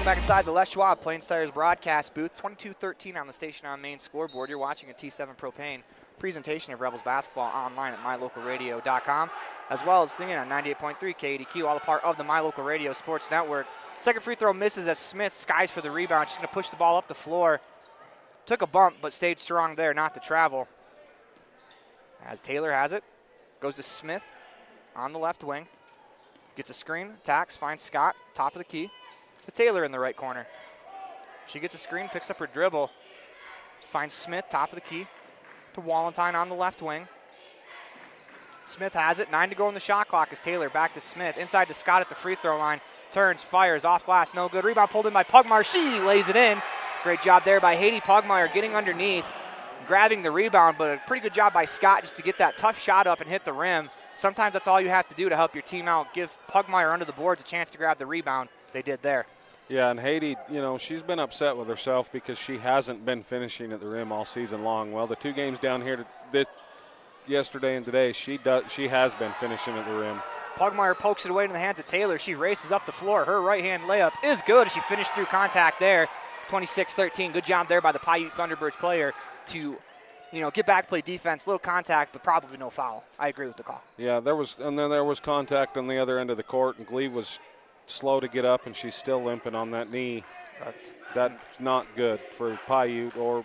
Back inside the Les Schwab Plains Tires broadcast booth, 22-13 on the Station on Main scoreboard. You're watching a T7 Propane presentation of Rebels basketball online at mylocalradio.com, as well as singing on 98.3 KADQ, all a part of the My Local Radio Sports Network. Second free throw misses as Smith skies for the rebound. She's going to push the ball up the floor. Took a bump, but stayed strong there, not to travel. As Taylor has it, goes to Smith on the left wing. Gets a screen, attacks, finds Scott, top of the key. to Taylor in the right corner. She gets a screen, picks up her dribble, finds Smith, top of the key, to Wallenstein on the left wing. Smith has it, 9 to go in the shot clock as Taylor back to Smith. Inside to Scott at the free throw line. Turns, fires, off glass, no good. Rebound pulled in by Pugmire. She lays it in. Great job there by Haiti Pugmire getting underneath, grabbing the rebound, but a pretty good job by Scott just to get that tough shot up and hit the rim. Sometimes that's all you have to do to help your team out. Give Pugmire under the boards a chance to grab the rebound. They did there. Yeah, and Haiti, she's been upset with herself because she hasn't been finishing at the rim all season long. Well, the 2 games down here yesterday and today, she has been finishing at the rim. Pugmire pokes it away into the hands of Taylor. She races up the floor. Her right-hand layup is good. She finished through contact there. 26-13. Good job there by the PIUTE Thunderbirds player to, get back, play defense, little contact, but probably no foul. I agree with the call. Yeah, there was contact on the other end of the court, and Gleave was slow to get up, and she's still limping on that knee. That's not good for PIUTE,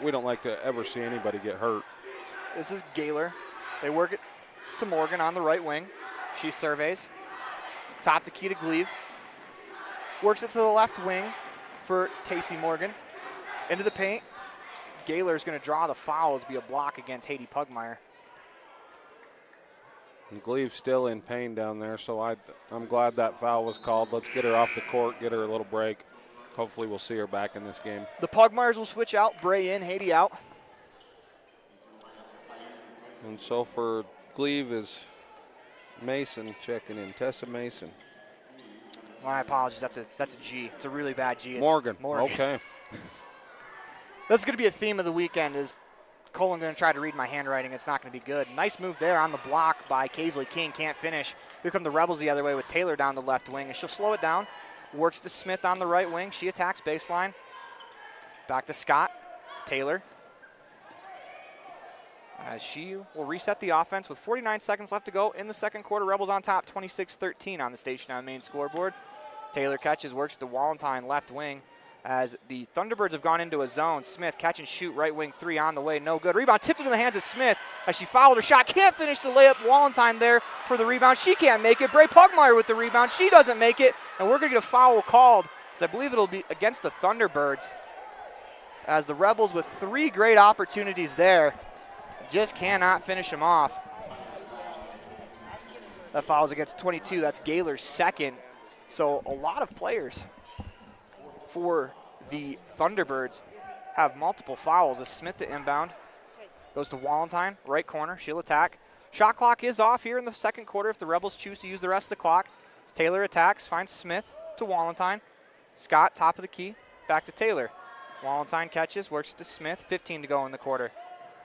we don't like to ever see anybody get hurt. This is Gaylor. They work it to Morgan on the right wing. She surveys. Top the key to Gleave. Works it to the left wing for Tacey Morgan. Into the paint. Gaylor's going to draw the foul. As be a block against Haiti Pugmire. And Gleave's still in pain down there, so I'm glad that foul was called. Let's get her off the court, get her a little break. Hopefully we'll see her back in this game. The Pugmires will switch out. Bray in, Haiti out. And so for Gleave is Mason checking in, Tessa Mason. My apologies, that's a G. It's a really bad G. It's Morgan. Okay. That's going to be a theme of the weekend. Is Colin going to try to read my handwriting? It's not going to be good. Nice move there on the block by Kaisley King. Can't finish. Here come the Rebels the other way with Taylor down the left wing, and she'll slow it down. Works to Smith on the right wing. She attacks baseline. Back to Scott. Taylor. As she will reset the offense with 49 seconds left to go in the second quarter. Rebels on top, 26-13 on the Station on main scoreboard. Taylor catches, works to Wallenstein left wing as the Thunderbirds have gone into a zone. Smith catch and shoot right wing 3 on the way, no good. Rebound tipped into the hands of Smith as she fouled her shot. Can't finish the layup. Wallenstein there for the rebound. She can't make it. Bray Pugmire with the rebound. She doesn't make it, and we're going to get a foul called, as I believe it'll be against the Thunderbirds, as the Rebels with 3 great opportunities there just cannot finish them off. That foul is against 22. That's Gaylor's second. So a lot of players for the Thunderbirds have multiple fouls. As Smith to inbound. Goes to Wallenstein, right corner. She'll attack. Shot clock is off here in the second quarter if the Rebels choose to use the rest of the clock. As Taylor attacks, finds Smith to Wallenstein. Scott, top of the key, back to Taylor. Wallenstein catches, works to Smith. 15 to go in the quarter.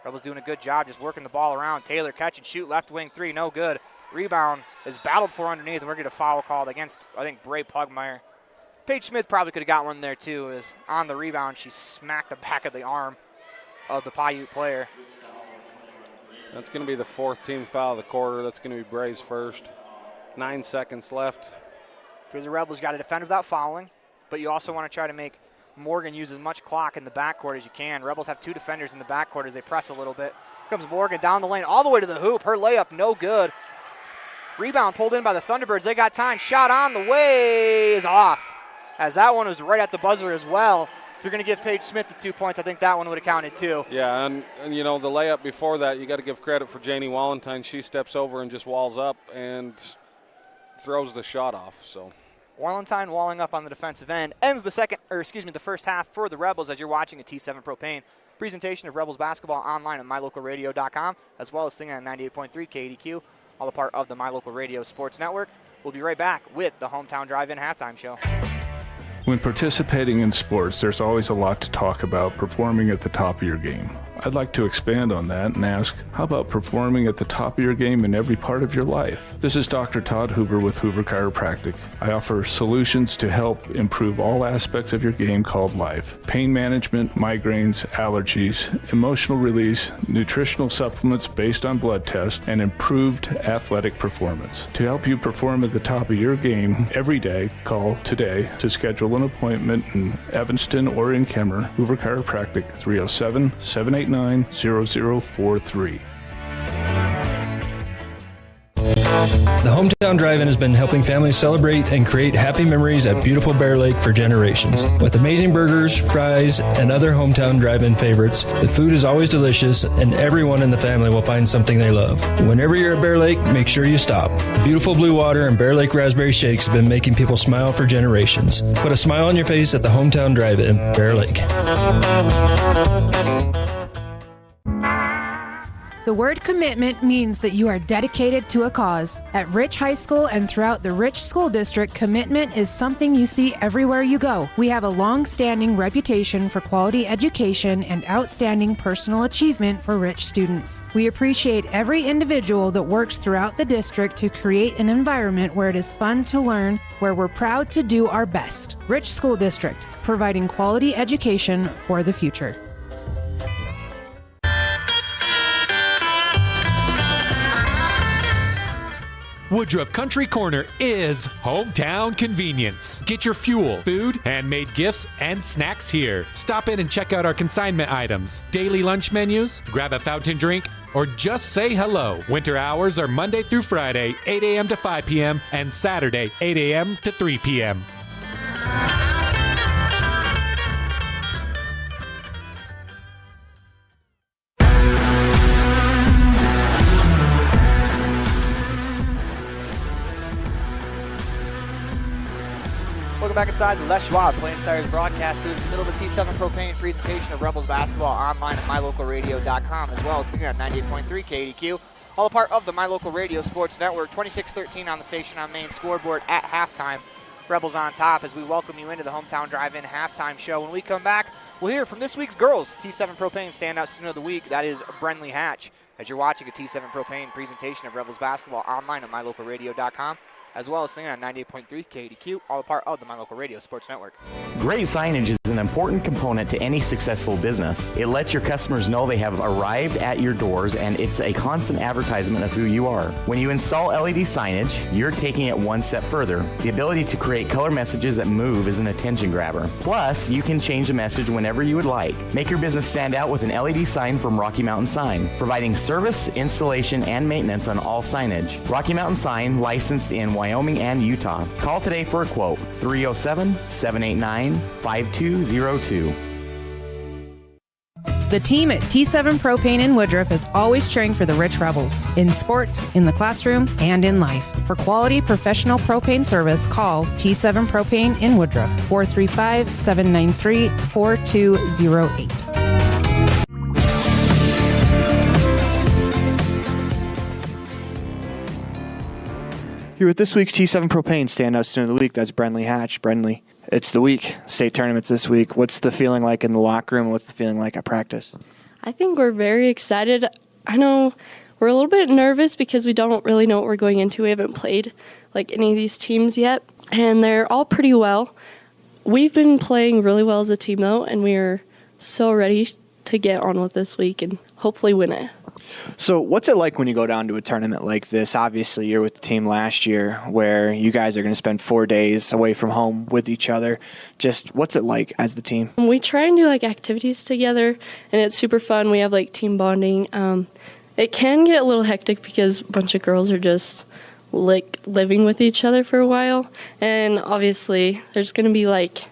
Rebels doing a good job just working the ball around. Taylor catch and shoot, left wing 3, no good. Rebound is battled for underneath, and we're going to get a foul called against, I think, Bray Pugmire. Paige Smith probably could have got one there too, as on the rebound she smacked the back of the arm of the PIUTE player. That's going to be the 4th team foul of the quarter. That's going to be Bray's first. 9 seconds left. For the Rebels, you got to defend without fouling, but you also want to try to make Morgan use as much clock in the backcourt as you can. Rebels have 2 defenders in the backcourt as they press a little bit. Here comes Morgan down the lane all the way to the hoop. Her layup no good. Rebound pulled in by the Thunderbirds. They got time. Shot on the way is off, as that one was right at the buzzer as well. If you're going to give Paige Smith the 2 points, I think that one would have counted too. Yeah, and the layup before that, you got to give credit for Janie Wallenstein. She steps over and just walls up and throws the shot off. So Wallenstein walling up on the defensive end ends the first half for the Rebels, as you're watching a T7 Propane presentation of Rebels basketball online at mylocalradio.com, as well as singing on 98.3 KDQ, all a part of the My Local Radio Sports Network. We'll be right back with the Hometown Drive-In halftime show. When participating in sports, there's always a lot to talk about performing at the top of your game. I'd like to expand on that and ask, how about performing at the top of your game in every part of your life? This is Dr. Todd Hoover with Hoover Chiropractic. I offer solutions to help improve all aspects of your game called life. Pain management, migraines, allergies, emotional release, nutritional supplements based on blood tests, and improved athletic performance. To help you perform at the top of your game every day, call today to schedule an appointment in Evanston or in Kemmer. Hoover Chiropractic, 307-789-0043. The Hometown Drive-In has been helping families celebrate and create happy memories at beautiful Bear Lake for generations. With amazing burgers, fries, and other Hometown Drive-In favorites, the food is always delicious and everyone in the family will find something they love. Whenever you're at Bear Lake, make sure you stop. Beautiful blue water and Bear Lake raspberry shakes have been making people smile for generations. Put a smile on your face at the Hometown Drive-In, Bear Lake. The word commitment means that you are dedicated to a cause. At Rich High School and throughout the Rich School District, commitment is something you see everywhere you go. We have a long-standing reputation for quality education and outstanding personal achievement for Rich students. We appreciate every individual that works throughout the district to create an environment where it is fun to learn, where we're proud to do our best. Rich School District, providing quality education for the future. Woodruff Country Corner is hometown convenience. Get your fuel, food, handmade gifts, and snacks here. Stop in and check out our consignment items, daily lunch menus, grab a fountain drink, or just say hello. Winter hours are Monday through Friday, 8 a.m. to 5 p.m., and Saturday, 8 a.m. to 3 p.m. Welcome back inside the Les Schwab Plains Tires broadcast booth in the middle of the T7 Propane presentation of Rebels basketball online at mylocalradio.com, as well as sitting on 98.3 KDQ. All a part of the My Local Radio Sports Network. 26-13 on the station on main scoreboard at halftime. Rebels on top as we welcome you into the Hometown Drive-In halftime show. When we come back, we'll hear from this week's girls T7 Propane Standout Student of the Week. That is Brenley Hatch. As you're watching a T7 Propane presentation of Rebels basketball online at mylocalradio.com, as well as singing on 98.3 KDQ, all a part of the My Local Radio Sports Network. Great signage is an important component to any successful business. It lets your customers know they have arrived at your doors, and it's a constant advertisement of who you are. When you install LED signage, you're taking it one step further. The ability to create color messages that move is an attention grabber. Plus, you can change the message whenever you would like. Make your business stand out with an LED sign from Rocky Mountain Sign, providing service, installation, and maintenance on all signage. Rocky Mountain Sign, licensed in Wyoming and Utah. Call today for a quote, 307-789-5202. The team at T7 Propane in Woodruff is always cheering for the Rich Rebels, in sports, in the classroom, and in life. For quality professional propane service, call T7 Propane in Woodruff, 435-793-4208. Here with this week's T7 Propane Standout Student of the Week, that's Brenley Hatch. Brenley, it's the week. State tournaments this week. What's the feeling like in the locker room? What's the feeling like at practice? I think we're very excited. I know we're a little bit nervous because we don't really know what we're going into. We haven't played like any of these teams yet, and they're all pretty well. We've been playing really well as a team, though, and we're so ready to get on with this week and hopefully win it. So what's it like when you go down to a tournament like this? Obviously, you're with the team last year where you guys are going to spend 4 days away from home with each other. Just what's it like as the team? We try and do like activities together, and it's super fun. We have like team bonding. It can get a little hectic because a bunch of girls are just like living with each other for a while. And obviously, there's going to be like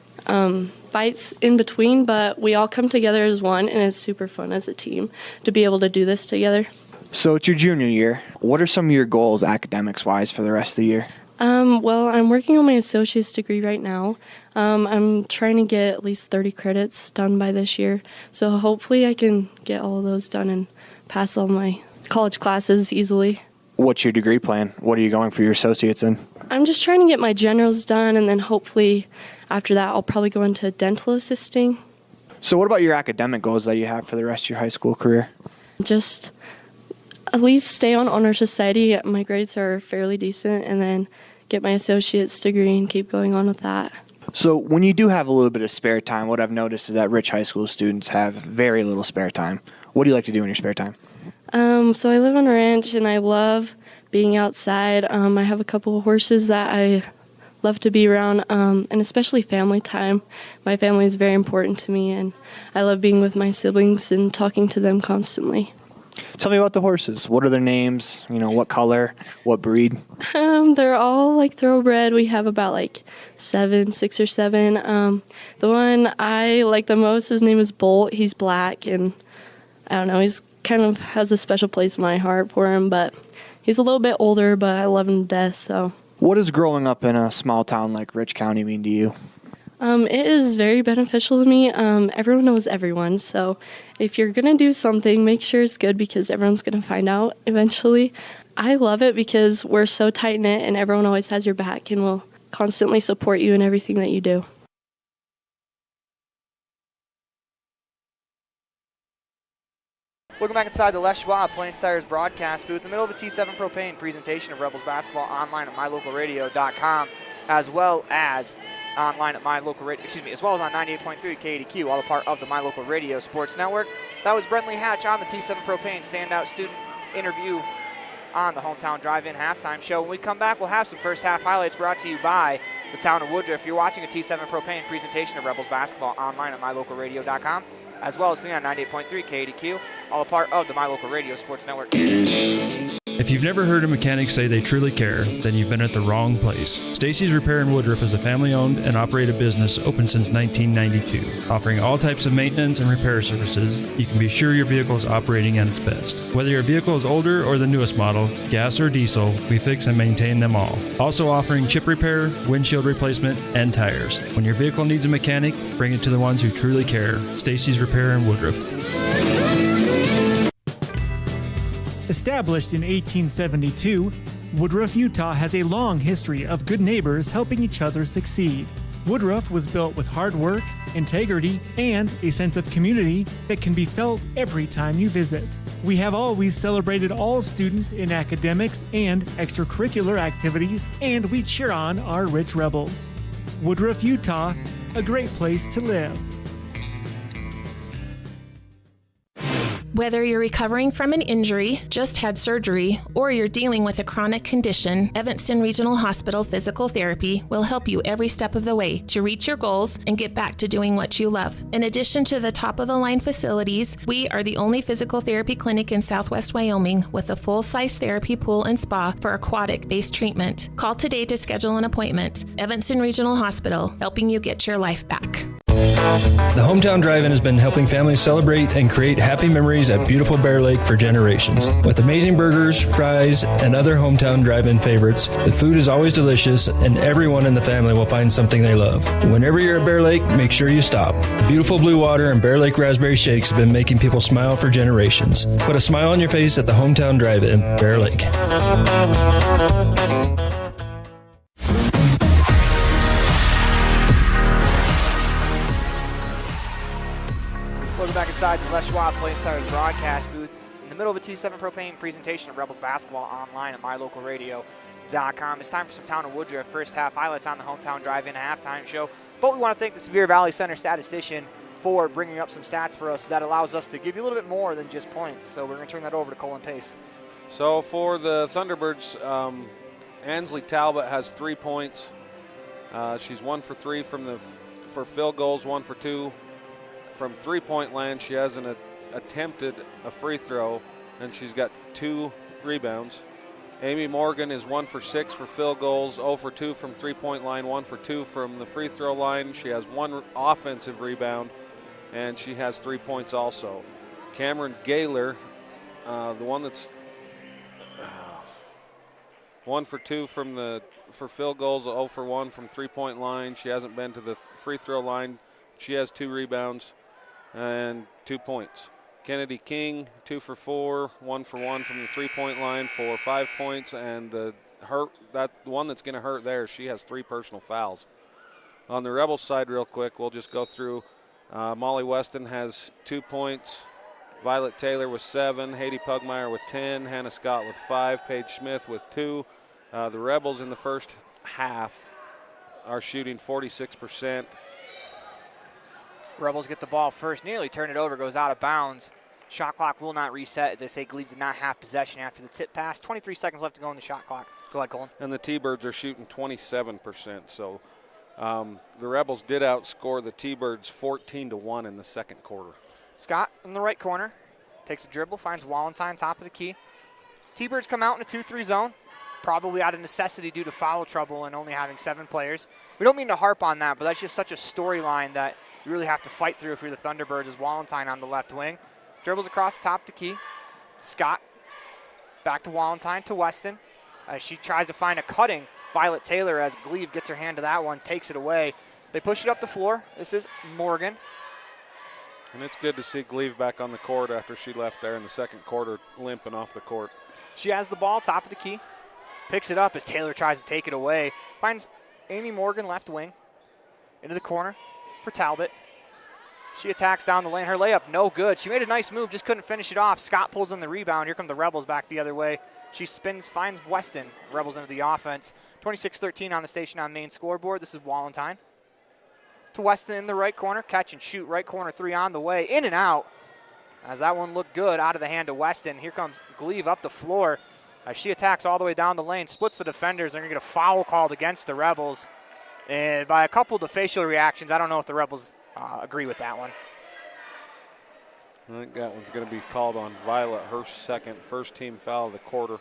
fights in between, but we all come together as one, and it's super fun as a team to be able to do this together. So it's your junior year. What are some of your goals academics-wise for the rest of the year? Well, I'm working on my associate's degree right now. I'm trying to get at least 30 credits done by this year, so hopefully I can get all of those done and pass all my college classes easily. What's your degree plan? What are you going for your associates in? I'm just trying to get my generals done, and then hopefully after that I'll probably go into dental assisting. So what about your academic goals that you have for the rest of your high school career? Just at least stay on Honor Society. My grades are fairly decent, and then get my associate's degree and keep going on with that. So when you do have a little bit of spare time, what I've noticed is that Rich High School students have very little spare time. What do you like to do in your spare time? So I live on a ranch, and I love being outside. I have a couple of horses that I love to be around, and especially family time. My family is very important to me, and I love being with my siblings and talking to them constantly. Tell me about the horses. What are their names? What color, what breed? They're all like thoroughbred. We have about like 6 or 7. The one I like the most, his name is Bolt. He's black, and I don't know, he's kind of has a special place in my heart for him, but he's a little bit older, but I love him to death. So, what does growing up in a small town like Rich County mean to you? It is very beneficial to me. Everyone knows everyone, so if you're going to do something, make sure it's good because everyone's going to find out eventually. I love it because we're so tight-knit and everyone always has your back and will constantly support you in everything that you do. Looking back inside the Les Schwab Plains Tires broadcast booth in the middle of a T7 Propane presentation of Rebels basketball online at mylocalradio.com, as well as online at as well as on 98.3 KDQ, all a part of the My Local Radio Sports Network. That was Brentley Hatch on the T7 Propane standout student interview on the Hometown Drive-In halftime show. When we come back, we'll have some first half highlights brought to you by the town of Woodruff. You're watching a T7 Propane presentation of Rebels basketball online at mylocalradio.com, as well as singing on 98.3 KDQ, all a part of the My Local Radio Sports Network. If you've never heard a mechanic say they truly care, then you've been at the wrong place. Stacy's Repair in Woodruff is a family-owned and operated business open since 1992. Offering all types of maintenance and repair services, you can be sure your vehicle is operating at its best. Whether your vehicle is older or the newest model, gas or diesel, we fix and maintain them all. Also offering chip repair, windshield replacement, and tires. When your vehicle needs a mechanic, bring it to the ones who truly care. Stacy's Repair in Woodruff. Established in 1872, Woodruff, Utah has a long history of good neighbors helping each other succeed. Woodruff was built with hard work, integrity, and a sense of community that can be felt every time you visit. We have always celebrated all students in academics and extracurricular activities, and we cheer on our rich rebels. Woodruff, Utah, a great place to live. Whether you're recovering from an injury, just had surgery, or you're dealing with a chronic condition, Evanston Regional Hospital Physical Therapy will help you every step of the way to reach your goals and get back to doing what you love. In addition to the top-of-the-line facilities, we are the only physical therapy clinic in Southwest Wyoming with a full-size therapy pool and spa for aquatic-based treatment. Call today to schedule an appointment. Evanston Regional Hospital, helping you get your life back. The Hometown Drive-In has been helping families celebrate and create happy memories at beautiful Bear Lake for generations. With amazing burgers, fries, and other Hometown Drive-In favorites, the food is always delicious and everyone in the family will find something they love. Whenever you're at Bear Lake, make sure you stop. Beautiful blue water and Bear Lake raspberry shakes have been making people smile for generations. Put a smile on your face at the Hometown Drive-In, Bear Lake. Back inside the Les Schwab Plains Tires broadcast booth in the middle of a T7 Propane presentation of Rebels basketball online at mylocalradio.com. It's time for some Town of Woodruff first half highlights on the Hometown Drive-In halftime show. But we want to thank the Sevier Valley Center statistician for bringing up some stats for us that allows us to give you a little bit more than just points. So we're going to turn that over to Colin Pace. So for the Thunderbirds, Ansley Talbot has 3 points. She's 1 for 3 for field goals, 1 for 2. From three-point land, she hasn't attempted a free throw, and she's got 2 rebounds. Amy Morgan is 1 for 6 for field goals, 0 for 2 from three-point line, 1 for 2 from the free throw line. She has 1 offensive rebound, and she has 3 points also. Cameron Gaylor, the one that's 1 for 2 for field goals, 0 for 1 from three-point line. She hasn't been to the free throw line. She has 2 rebounds and 2 points. Kennedy King, 2 for 4, 1 for 1 from the three-point line for 5 points, and the one that's going to hurt there, she has 3 personal fouls. On the Rebels side real quick, we'll just go through. Molly Weston has 2 points. Violet Taylor with 7, Haiti Pugmire with 10, Hannah Scott with 5, Paige Smith with 2. The Rebels in the first half are shooting 46%. Rebels get the ball first, nearly turn it over, goes out of bounds. Shot clock will not reset, as they say Glebe did not have possession after the tip pass. 23 seconds left to go in the shot clock. Go ahead, Colin. And the T-Birds are shooting 27%. So the Rebels did outscore the T-Birds 14-1 in the second quarter. Scott in the right corner. takes a dribble, finds Wallenstein, top of the key. T-Birds come out in a 2-3 zone, probably out of necessity due to foul trouble and only having 7 players. We don't mean to harp on that, but that's just such a storyline that you really have to fight through if you're the Thunderbirds, as Wallenstein on the left wing. Dribbles across the top of the key. Scott back to Wallenstein to Weston. She tries to find a cutting Violet Taylor as Gleave gets her hand to that one, takes it away. They push it up the floor. This is Morgan. And it's good to see Gleave back on the court after she left there in the second quarter limping off the court. She has the ball, top of the key. Picks it up as Taylor tries to take it away. Finds Amy Morgan, left wing, into the corner for Talbot. She attacks down the lane. Her layup, no good. She made a nice move, just couldn't finish it off. Scott pulls in the rebound. Here come the Rebels back the other way. She spins, finds Weston. Rebels into the offense. 26-13 on the station on main scoreboard. This is Wallenstein. To Weston in the right corner. Catch and shoot. Right corner 3 on the way. In and out. As that one looked good out of the hand of Weston. Here comes Gleave up the floor. As she attacks all the way down the lane. Splits the defenders. They're going to get a foul called against the Rebels. And by a couple of the facial reactions, I don't know if the Rebels agree with that one. I think that one's going to be called on Violet, her first team foul of the quarter.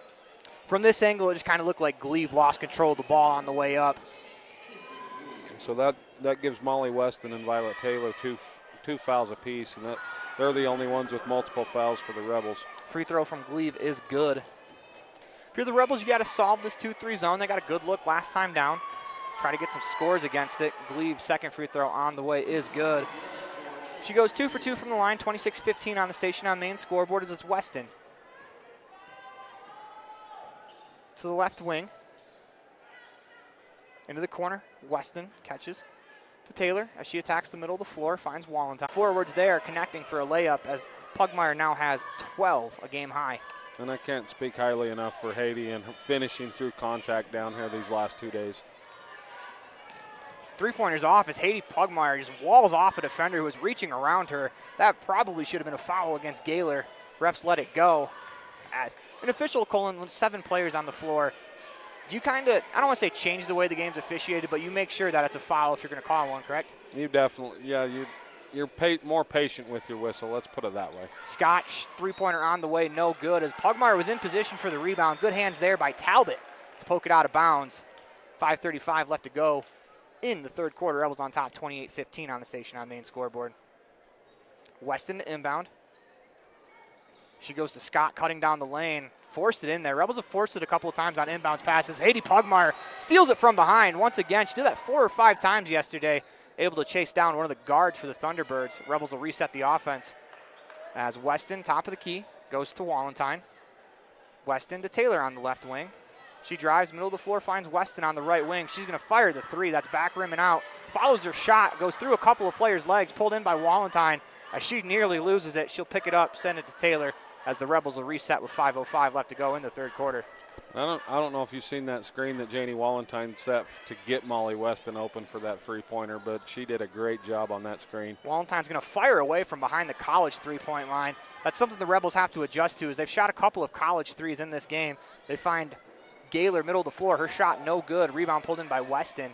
From this angle, it just kind of looked like Gleave lost control of the ball on the way up. So that gives Molly Weston and Violet Taylor two fouls apiece, and they're the only ones with multiple fouls for the Rebels. Free throw from Gleave is good. If you're the Rebels, you got to solve this 2-3 zone. They got a good look last time down. Try to get some scores against it. Gleave's second free throw on the way is good. She goes 2 for 2 from the line, 26-15 on the station on main scoreboard as it's Weston. To the left wing. Into the corner, Weston catches to Taylor as she attacks the middle of the floor, finds Wallenstein. Forwards there connecting for a layup as Pugmire now has 12, a game high. And I can't speak highly enough for Haiti and finishing through contact down here these last 2 days. Three-pointers off as Haiti Pugmire just walls off a defender who was reaching around her. That probably should have been a foul against Gaylor. Refs let it go. As an official, Colin, with 7 players on the floor, do you kind of, I don't want to say change the way the game's officiated, but you make sure that it's a foul if you're going to call one, correct? You definitely, yeah, you're more patient with your whistle. Let's put it that way. Scott, three-pointer on the way, no good. As Pugmire was in position for the rebound. Good hands there by Talbot to poke it out of bounds. 5:35 left to go in the third quarter. Rebels on top, 28-15 on the station on main scoreboard. Weston to inbound. She goes to Scott, cutting down the lane. Forced it in there. Rebels have forced it a couple of times on inbounds passes. Haiti Pugmire steals it from behind once again. She did that 4 or 5 times yesterday, able to chase down one of the guards for the Thunderbirds. Rebels will reset the offense as Weston, top of the key, goes to Wallenstein. Weston to Taylor on the left wing. She drives middle of the floor, finds Weston on the right wing. She's going to fire the 3. That's back rim and out. Follows her shot, goes through a couple of players' legs, pulled in by Wallenstein. As she nearly loses it, she'll pick it up, send it to Taylor, as the Rebels will reset with 5:05 left to go in the third quarter. I don't know if you've seen that screen that Janie Wallenstein set to get Molly Weston open for that three-pointer, but she did a great job on that screen. Wallenstein's going to fire away from behind the college three-point line. That's something the Rebels have to adjust to, as they've shot a couple of college threes in this game. They find Gaylor middle of the floor. Her shot no good. Rebound pulled in by Weston.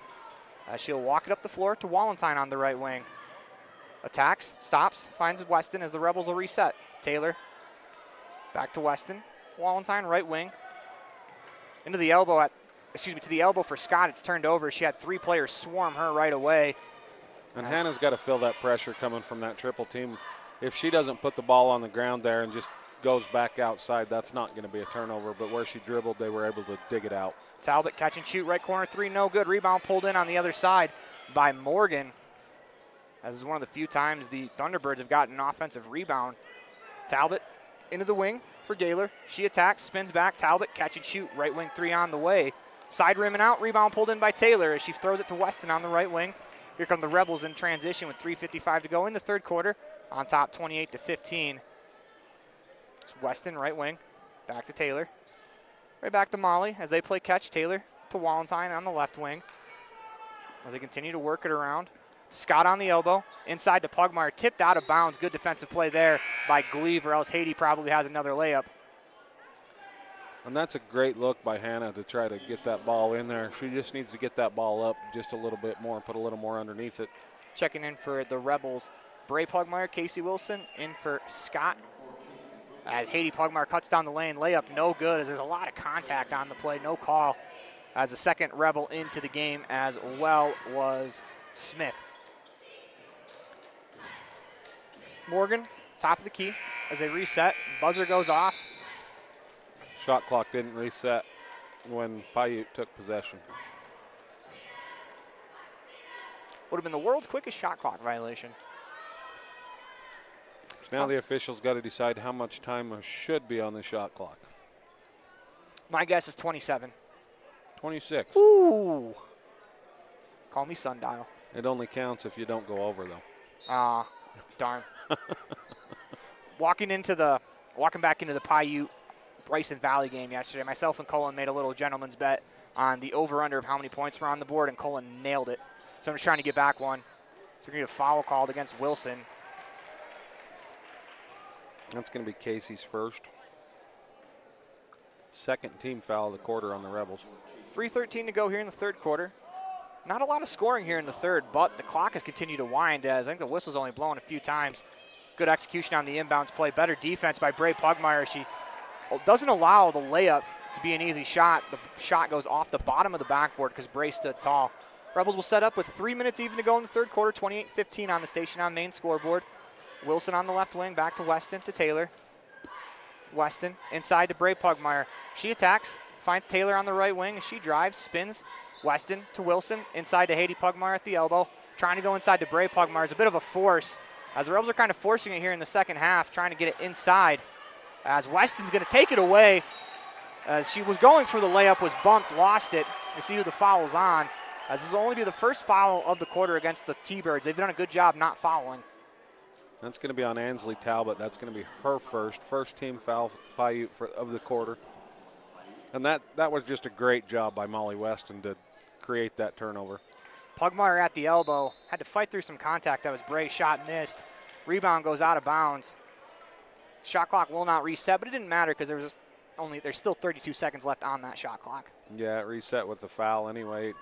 She'll walk it up the floor to Wallenstein on the right wing. Attacks, stops, finds Weston as the Rebels will reset. Taylor back to Weston. Wallenstein, right wing. Into the elbow to the elbow for Scott. It's turned over. She had 3 players swarm her right away. And Hannah's got to feel that pressure coming from that triple team. If she doesn't put the ball on the ground there and just goes back outside, that's not going to be a turnover. But where she dribbled, they were able to dig it out. Talbot catch and shoot, right corner 3, no good. Rebound pulled in on the other side by Morgan. As is one of the few times the Thunderbirds have gotten an offensive rebound. Talbot into the wing for Gaylor. She attacks, spins back. Talbot catch and shoot, right wing 3 on the way. Side rim and out, rebound pulled in by Taylor as she throws it to Weston on the right wing. Here come the Rebels in transition with 3:55 to go in the third quarter. On top 28-15. It's Weston, right wing. Back to Taylor. Right back to Molly as they play catch. Taylor to Wallenstein on the left wing. As they continue to work it around. Scott on the elbow. Inside to Pugmire. Tipped out of bounds. Good defensive play there by Gleave, or else Haiti probably has another layup. And that's a great look by Hannah to try to get that ball in there. She just needs to get that ball up just a little bit more and put a little more underneath it. Checking in for the Rebels, Bray Pugmire, Casey Wilson. In for Scott, as Haiti Pugmire cuts down the lane. Layup no good as there's a lot of contact on the play. No call as the second Rebel into the game as well was Smith. Morgan, top of the key as they reset. Buzzer goes off. Shot clock didn't reset when PIUTE took possession. Would have been the world's quickest shot clock violation. So now the officials got to decide how much time there should be on the shot clock. My guess is 27. 26. Ooh. Call me sundial. It only counts if you don't go over, though. Ah, darn. Walking back into the PIUTE Bryson Valley game yesterday, myself and Cullen made a little gentleman's bet on the over-under of how many points were on the board, and Cullen nailed it. So I'm just trying to get back one. So we're going to get a foul called against Wilson. That's going to be Casey's first. Second team foul of the quarter on the Rebels. 3:13 to go here in the third quarter. Not a lot of scoring here in the third, but the clock has continued to wind as I think the whistle's only blown a few times. Good execution on the inbounds play. Better defense by Bray Pugmire. She doesn't allow the layup to be an easy shot. The shot goes off the bottom of the backboard because Bray stood tall. Rebels will set up with 3 minutes even to go in the third quarter. 28-15 on the Station on Main scoreboard. Wilson on the left wing, back to Weston to Taylor. Weston inside to Bray Pugmire. She attacks, finds Taylor on the right wing, and she drives, spins. Weston to Wilson, inside to Haiti Pugmire at the elbow. Trying to go inside to Bray Pugmire. It's a bit of a force as the Rebels are kind of forcing it here in the second half, trying to get it inside. As Weston's going to take it away. As she was going for the layup, was bumped, lost it. You see who the foul's on. As this will only be the first foul of the quarter against the T-Birds. They've done a good job not fouling. That's going to be on Ansley Talbot. That's going to be her first team foul PIUTE of the quarter. And that was just a great job by Molly Weston to create that turnover. Pugmire at the elbow. Had to fight through some contact. That was Bray. Shot missed. Rebound goes out of bounds. Shot clock will not reset, but it didn't matter because there's still 32 seconds left on that shot clock. Yeah, it reset with the foul anyway.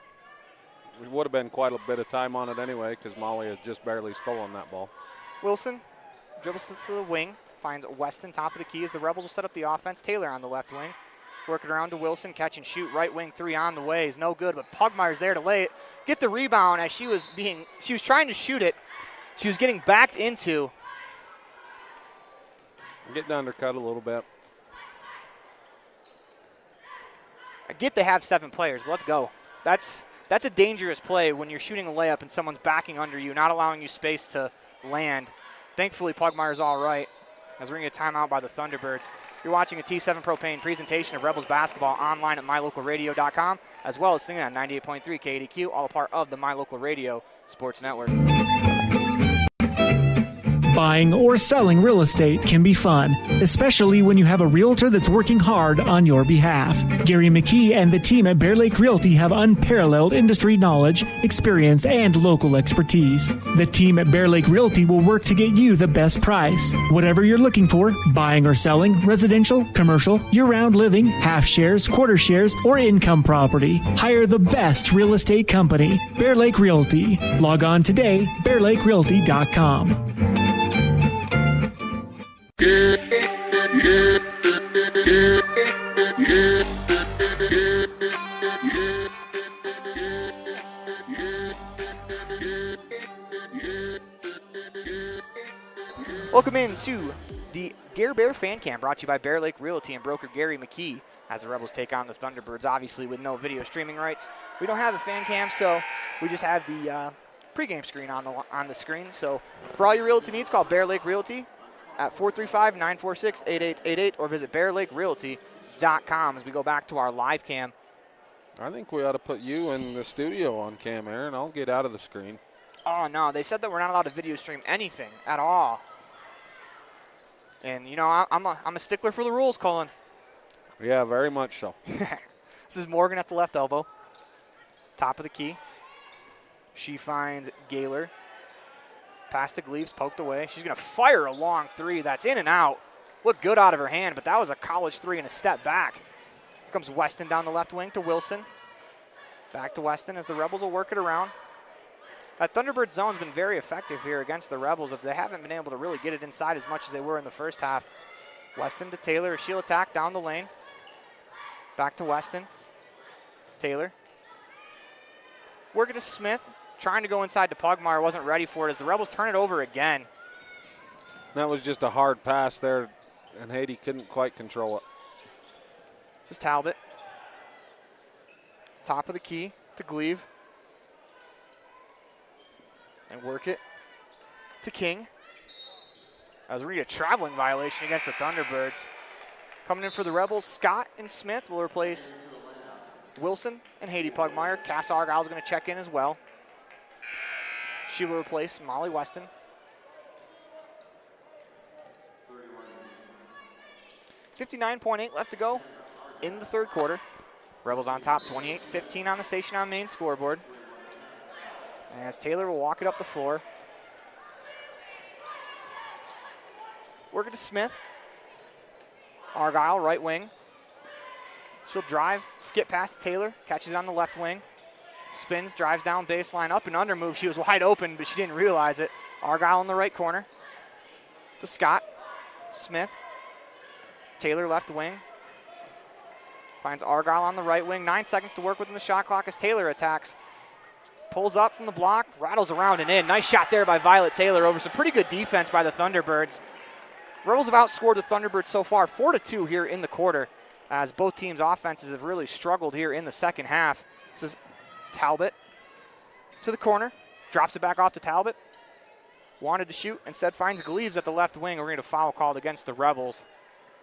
It would have been quite a bit of time on it anyway because Molly had just barely stolen that ball. Wilson dribbles to the wing, finds Weston top of the key as the Rebels will set up the offense. Taylor on the left wing. Working around to Wilson, catch and shoot, right wing three on the way is no good, but Pugmire's there to get the rebound as she was trying to shoot it. She was getting backed into. Getting undercut a little bit. I get they have 7 players, but let's go. That's a dangerous play when you're shooting a layup and someone's backing under you, not allowing you space to land. Thankfully, Pugmire's all right as we're going to get a timeout by the Thunderbirds. You're watching a T7 Propane presentation of Rebels basketball online at mylocalradio.com, as well as singing on 98.3 KDQ, all a part of the My Local Radio Sports Network. Buying or selling real estate can be fun, especially when you have a realtor that's working hard on your behalf. Gary McKee and the team at Bear Lake Realty have unparalleled industry knowledge, experience, and local expertise. The team at Bear Lake Realty will work to get you the best price. Whatever you're looking for, buying or selling, residential, commercial, year-round living, half shares, quarter shares, or income property, hire the best real estate company, Bear Lake Realty. Log on today, bearlakerealty.com. Welcome into the Gare Bear Fan Cam brought to you by Bear Lake Realty and broker Gary McKee as the Rebels take on the Thunderbirds, obviously with no video streaming rights. We don't have a fan cam, so we just have the pregame screen on the screen. So for all your realty needs, call Bear Lake Realty at 435-946-8888 or visit bearlakerealty.com as we go back to our live cam. I think we ought to put you in the studio on cam, Aaron. I'll get out of the screen. Oh, no. They said that we're not allowed to video stream anything at all. And, you know, I'm a stickler for the rules, Colin. Yeah, very much so. This is Morgan at the left elbow. Top of the key. She finds Gaylor. Pass to Gleaves, poked away. She's going to fire a long three. That's in and out. Looked good out of her hand, but that was a college three and a step back. Here comes Weston down the left wing to Wilson. Back to Weston as the Rebels will work it around. That Thunderbird zone's been very effective here against the Rebels if they haven't been able to really get it inside as much as they were in the first half. Weston to Taylor, a shield attack down the lane. Back to Weston. Taylor. Working to Smith, trying to go inside to Pugmire, wasn't ready for it as the Rebels turn it over again. That was just a hard pass there, and Haiti couldn't quite control it. This is Talbot. Top of the key to Gleave. And work it to King. As we get a traveling violation against the Thunderbirds. Coming in for the Rebels, Scott and Smith will replace Wilson and Haiti Pugmire. Cass Argyle's going to check in as well. She will replace Molly Weston. 59.8 left to go in the third quarter. Rebels on top, 28-15 on the Station on Main scoreboard. As Taylor will walk it up the floor. Working to Smith. Argyle, right wing. She'll drive, skip past Taylor, catches on the left wing. Spins, drives down baseline, up and under move. She was wide open, but she didn't realize it. Argyle in the right corner. To Scott. Smith. Taylor left wing. Finds Argyle on the right wing. 9 seconds to work within the shot clock as Taylor attacks. Pulls up from the block, rattles around and in. Nice shot there by Violet Taylor over some pretty good defense by the Thunderbirds. Rebels have outscored the Thunderbirds so far 4-2 here in the quarter, as both teams' offenses have really struggled here in the second half. This is Talbot to the corner, drops it back off to Talbot. Wanted to shoot, instead finds Gleaves at the left wing. We're going to foul called against the Rebels.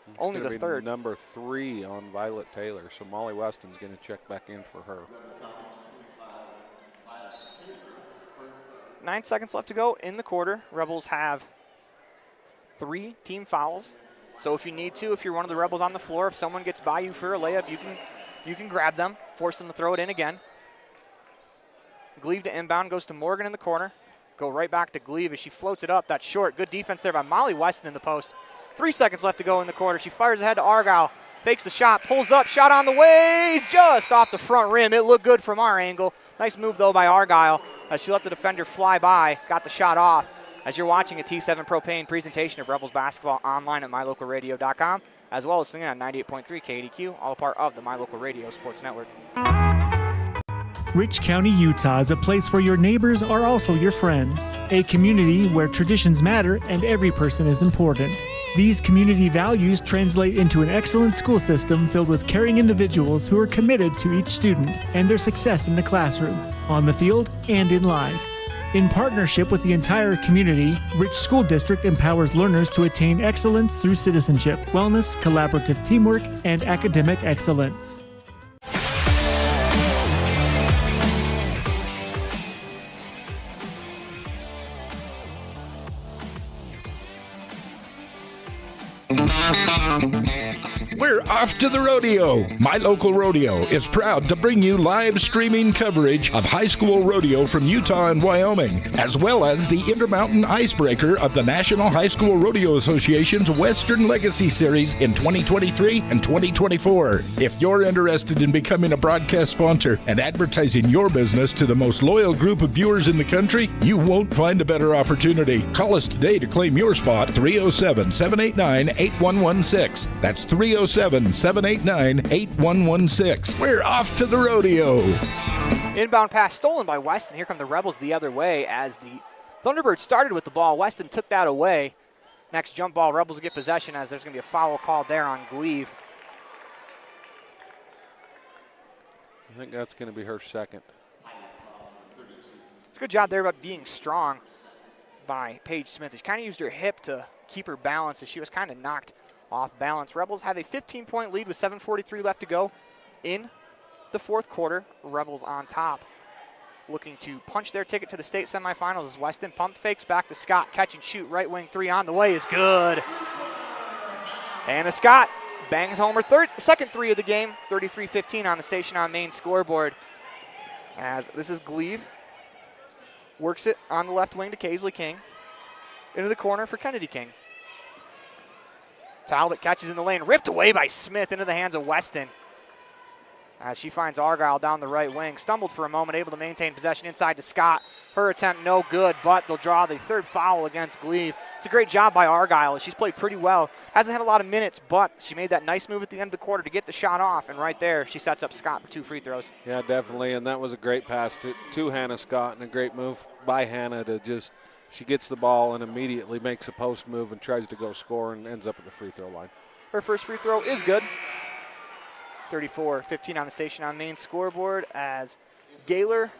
It's only the third. Number 3 on Violet Taylor, so Molly Weston's going to check back in for her. 9 seconds left to go in the quarter. Rebels have 3 team fouls. So if you need to, if you're one of the Rebels on the floor, if someone gets by you for a layup, you can grab them, force them to throw it in again. Gleave to inbound, goes to Morgan in the corner. Go right back to Gleave as she floats it up. That's short. Good defense there by Molly Weston in the post. 3 seconds left to go in the quarter. She fires ahead to Argyle. Fakes the shot, pulls up, shot on the ways, just off the front rim. It looked good from our angle. Nice move, though, by Argyle as she let the defender fly by, got the shot off. As you're watching a T7 Propane presentation of Rebels basketball online at mylocalradio.com, as well as singing on 98.3 KDQ, all a part of the My Local Radio Sports Network. Rich County, Utah is a place where your neighbors are also your friends. A community where traditions matter and every person is important. These community values translate into an excellent school system filled with caring individuals who are committed to each student and their success in the classroom, on the field, and in life. In partnership with the entire community, Rich School District empowers learners to attain excellence through citizenship, wellness, collaborative teamwork, and academic excellence. We're off to the rodeo. My Local Rodeo is proud to bring you live streaming coverage of high school rodeo from Utah and Wyoming, as well as the Intermountain Icebreaker of the National High School Rodeo Association's Western Legacy Series in 2023 and 2024. If you're interested in becoming a broadcast sponsor and advertising your business to the most loyal group of viewers in the country, you won't find a better opportunity. Call us today to claim your spot, 307-789-8116. That's 307-789-8116. We're off to the rodeo. Inbound pass stolen by Weston. Here come the Rebels the other way as the Thunderbirds started with the ball. Weston took that away. Next jump ball, Rebels get possession as there's going to be a foul called there on Gleave. I think that's going to be her second. It's a good job there about being strong by Paige Smith. She kind of used her hip to keep her balance as she was kind of knocked off balance. Rebels have a 15-point lead with 7:43 left to go in the fourth quarter. Rebels on top, looking to punch their ticket to the state semifinals as Weston pump fakes back to Scott. Catch and shoot, right wing three on the way is good. Anna Scott bangs home her second three of the game, 33-15 on the Station on Main scoreboard. As this is Gleave. Works it on the left wing to Kaisley King. Into the corner for Kennedy King. Talbot catches in the lane, ripped away by Smith into the hands of Weston. As she finds Argyle down the right wing. Stumbled for a moment, able to maintain possession inside to Scott. Her attempt no good, but they'll draw the third foul against Gleave. It's a great job by Argyle. She's played pretty well. Hasn't had a lot of minutes, but she made that nice move at the end of the quarter to get the shot off, and right there she sets up Scott for 2 free throws. Yeah, definitely, and that was a great pass to Hannah Scott and a great move by Hannah to just – she gets the ball and immediately makes a post move and tries to go score and ends up at the free throw line. Her first free throw is good. 34-15 on the Station on Main scoreboard as Gaylor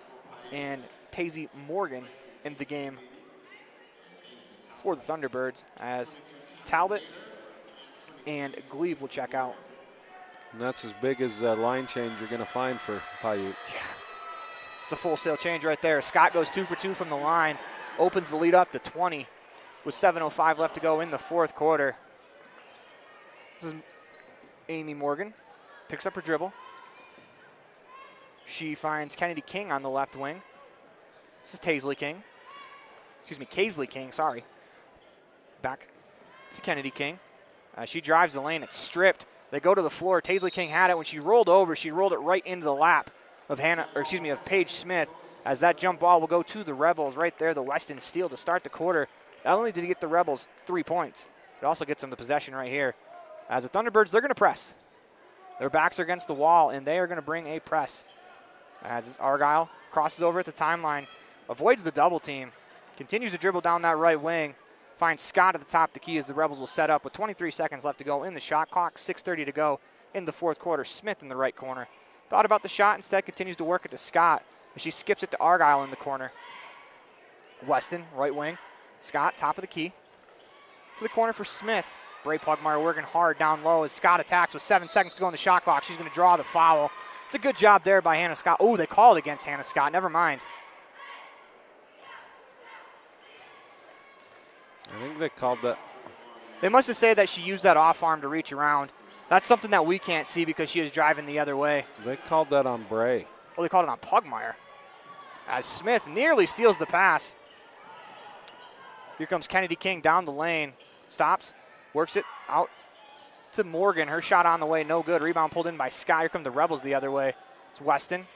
and Tazy Morgan into the game for the Thunderbirds, as Talbot and Glebe will check out. And that's as big as a line change you're going to find for PIUTE. Yeah, it's a full sail change right there. Scott goes 2 for 2 from the line, opens the lead up to 20 with 7:05 left to go in the fourth quarter. This is Amy Morgan, picks up her dribble. She finds Kennedy King on the left wing. This is Kaisley King, sorry. Back to Kennedy King. She drives the lane, it's stripped. They go to the floor. Kaisley King had it. When she rolled over, she rolled it right into the lap of Paige Smith, as that jump ball will go to the Rebels right there, the Weston steal to start the quarter. Not only did he get the Rebels 3 points, it also gets them the possession right here. As the Thunderbirds, they're going to press. Their backs are against the wall, and they are going to bring a press. As Argyle crosses over at the timeline, avoids the double team, continues to dribble down that right wing, finds Scott at the top of the key as the Rebels will set up with 23 seconds left to go in the shot clock, 6:30 to go in the fourth quarter. Smith in the right corner. Thought about the shot, instead continues to work it to Scott as she skips it to Argyle in the corner. Weston, right wing. Scott, top of the key. To the corner for Smith. Bray Pugmire working hard down low as Scott attacks with 7 seconds to go in the shot clock. She's going to draw the foul. It's a good job there by Hannah Scott. Oh, they called against Hannah Scott. Never mind. I think they called that. They must have said that she used that off arm to reach around. That's something that we can't see because she was driving the other way. They called that on Bray. Well, they called it on Pugmire. As Smith nearly steals the pass. Here comes Kennedy King down the lane. Stops, works it out to Morgan. Her shot on the way, no good. Rebound pulled in by Scott. Here come the Rebels the other way. It's Weston.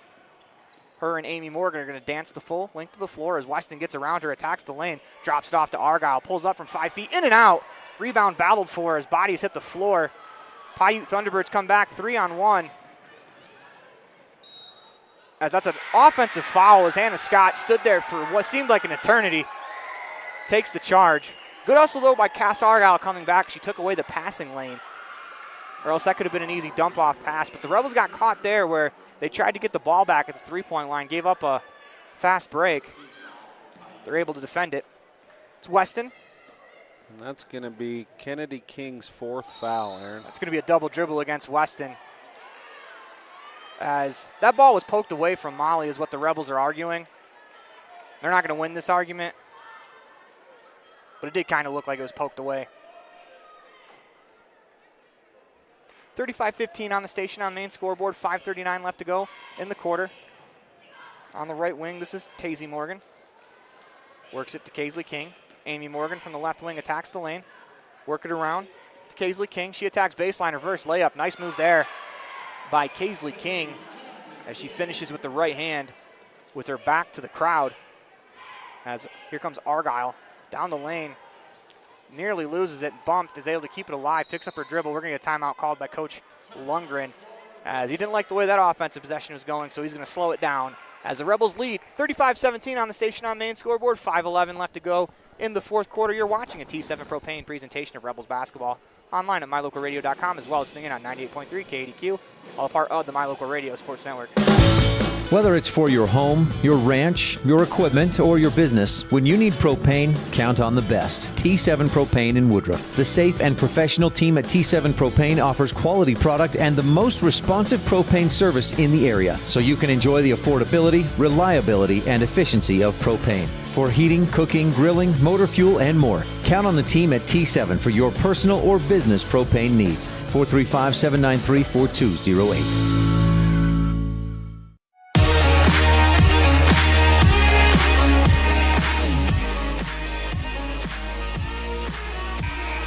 Her and Amy Morgan are going to dance the full length of the floor as Weston gets around her, attacks the lane, drops it off to Argyle, pulls up from 5 feet, in and out. Rebound battled for as bodies hit the floor. PIUTE Thunderbirds come back 3-on-1. As that's an offensive foul as Hannah Scott stood there for what seemed like an eternity. Takes the charge. Good hustle though by Cass Argyle coming back. She took away the passing lane. Or else that could have been an easy dump off pass. But the Rebels got caught there where they tried to get the ball back at the 3-point line, gave up a fast break. They're able to defend it. It's Weston. And that's going to be Kennedy King's 4th foul, Aaron. That's going to be a double dribble against Weston. As that ball was poked away from Molly is what the Rebels are arguing. They're not going to win this argument, but it did kind of look like it was poked away. 35-15 on the Station on Main scoreboard, 5:39 left to go in the quarter. On the right wing, this is Tazy Morgan. Works it to Kaisley King. Amy Morgan from the left wing attacks the lane. Work it around to Kaisley King. She attacks baseline, reverse layup. Nice move there by Kaisley King as she finishes with the right hand with her back to the crowd. As here comes Argyle down the lane. Nearly loses it, bumped, is able to keep it alive, picks up her dribble. We're going to get a timeout called by Coach Lundgren as he didn't like the way that offensive possession was going, so he's going to slow it down as the Rebels lead 35-17 on the Station on Main scoreboard, 5:11 left to go in the fourth quarter. You're watching a T7 Propane presentation of Rebels basketball online at mylocalradio.com as well as singing on 98.3 KDQ, all a part of the My Local Radio Sports Network. Whether it's for your home, your ranch, your equipment, or your business, when you need propane, count on the best. T7 Propane in Woodruff. The safe and professional team at T7 Propane offers quality product and the most responsive propane service in the area, so you can enjoy the affordability, reliability, and efficiency of propane. For heating, cooking, grilling, motor fuel, and more, count on the team at T7 for your personal or business propane needs. 435-793-4208.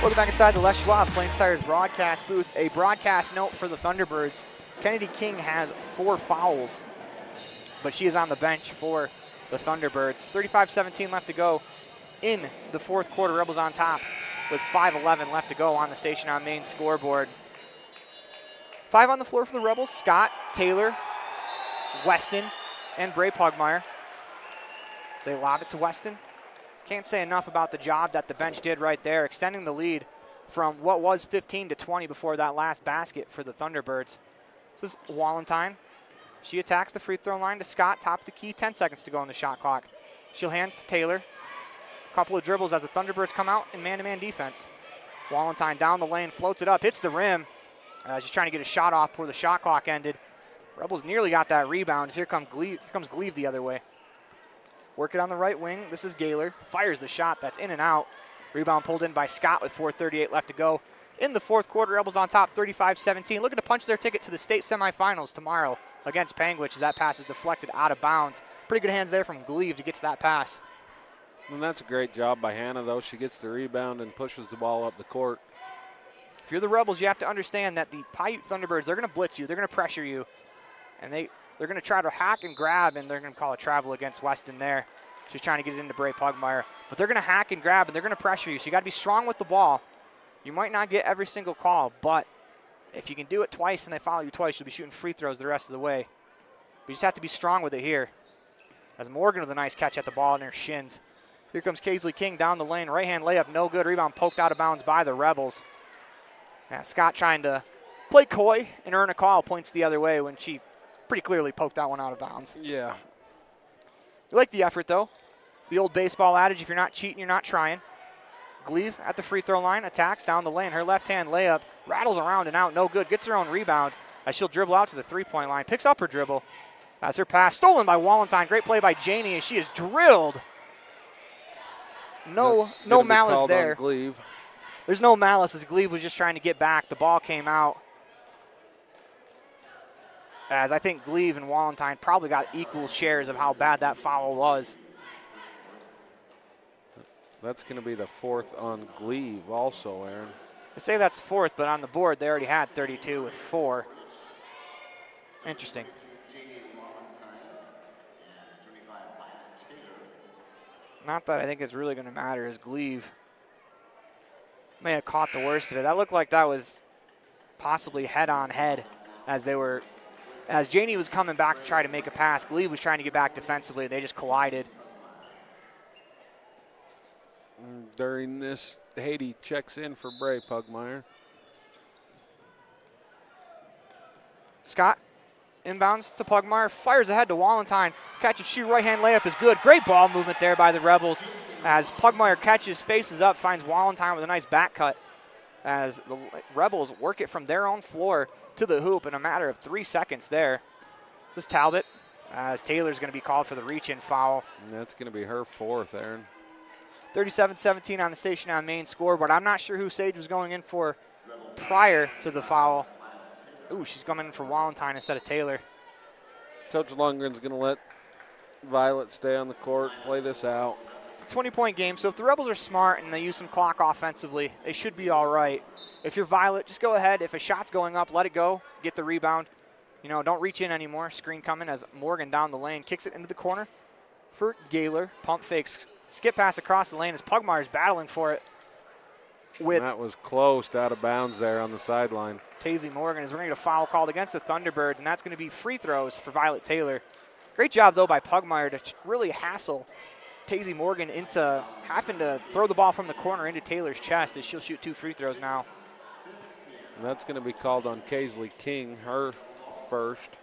Welcome back inside the Les Schwab Flames Tires broadcast booth. A broadcast note for the Thunderbirds. Kennedy King has 4 fouls, but she is on the bench for the Thunderbirds. 35-17 left to go in the fourth quarter. Rebels on top with 5:11 left to go on the Station on Main scoreboard. 5 on the floor for the Rebels. Scott, Taylor, Weston, and Bray Pugmire. They lob it to Weston. Can't say enough about the job that the bench did right there, extending the lead from what was 15 to 20 before that last basket for the Thunderbirds. This is Wallentyne. She attacks the free throw line to Scott, top of the key, 10 seconds to go on the shot clock. She'll hand to Taylor. Couple of dribbles as the Thunderbirds come out in man-to-man defense. Wallentyne down the lane, floats it up, hits the rim. She's trying to get a shot off before the shot clock ended. Rebels nearly got that rebound. Here comes Gleave the other way. Work it on the right wing. This is Gaylor. Fires the shot. That's in and out. Rebound pulled in by Scott with 4:38 left to go. In the fourth quarter, Rebels on top 35-17. Looking to punch their ticket to the state semifinals tomorrow against Panguitch as that pass is deflected out of bounds. Pretty good hands there from Gleave to get to that pass. And that's a great job by Hannah, though. She gets the rebound and pushes the ball up the court. If you're the Rebels, you have to understand that the PIUTE Thunderbirds, they're going to blitz you. They're going to pressure you. And they're going to try to hack and grab, and they're going to call a travel against Weston there. She's trying to get it into Bray Pugmire. But they're going to hack and grab, and they're going to pressure you. So you got to be strong with the ball. You might not get every single call, but if you can do it twice and they follow you twice, you'll be shooting free throws the rest of the way. But you just have to be strong with it here. As Morgan with a nice catch at the ball in her shins. Here comes Kaisley King down the lane. Right-hand layup, no good. Rebound poked out of bounds by the Rebels. Scott trying to play coy and earn a call, points the other way when she pretty clearly poked that one out of bounds. Yeah. You like the effort, though. The old baseball adage, if you're not cheating, you're not trying. Gleave at the free throw line, attacks down the lane. Her left-hand layup rattles around and out, no good. Gets her own rebound as she'll dribble out to the three-point line. Picks up her dribble as her pass stolen by Wallentyne. Great play by Janie as she is drilled. No malice there. There's no malice as Gleave was just trying to get back. The ball came out. As I think Gleave and Wallentyne probably got equal shares of how bad that foul was. That's going to be the fourth on Gleave also, Aaron. They say that's fourth, but on the board they already had 32 with 4. Interesting. Not that I think it's really going to matter as Gleave may have caught the worst of it. That looked like that was possibly head-on head as Janie was coming back to try to make a pass. Gleave was trying to get back defensively. They just collided. During this, Haiti checks in for Bray Pugmire. Scott inbounds to Pugmire, fires ahead to Wallentyne. Catch and shoot, right-hand layup is good. Great ball movement there by the Rebels as Pugmire catches, faces up, finds Wallentyne with a nice back cut as the Rebels work it from their own floor to the hoop in a matter of 3 seconds there. This is Talbot as Taylor's going to be called for the reach-in foul. And that's going to be her fourth, Aaron. 37-17 on the Station on Main scoreboard. I'm not sure who Sage was going in for prior to the foul. Ooh, she's coming in for Wallentyne instead of Taylor. Coach Lundgren's going to let Violet stay on the court, play this out. It's a 20-point game, so if the Rebels are smart and they use some clock offensively, they should be all right. If you're Violet, just go ahead. If a shot's going up, let it go. Get the rebound. Don't reach in anymore. Screen coming as Morgan down the lane. Kicks it into the corner for Gaylor. Pump fakes. Skip pass across the lane as Pugmire's battling for it. That was close, out of bounds there on the sideline. Tazy Morgan is going to get a foul called against the Thunderbirds, and that's going to be free throws for Violet Taylor. Great job, though, by Pugmire to really hassle Tazy Morgan into having to throw the ball from the corner into Taylor's chest as she'll shoot 2 free throws now. And that's going to be called on Kaisley King, her first.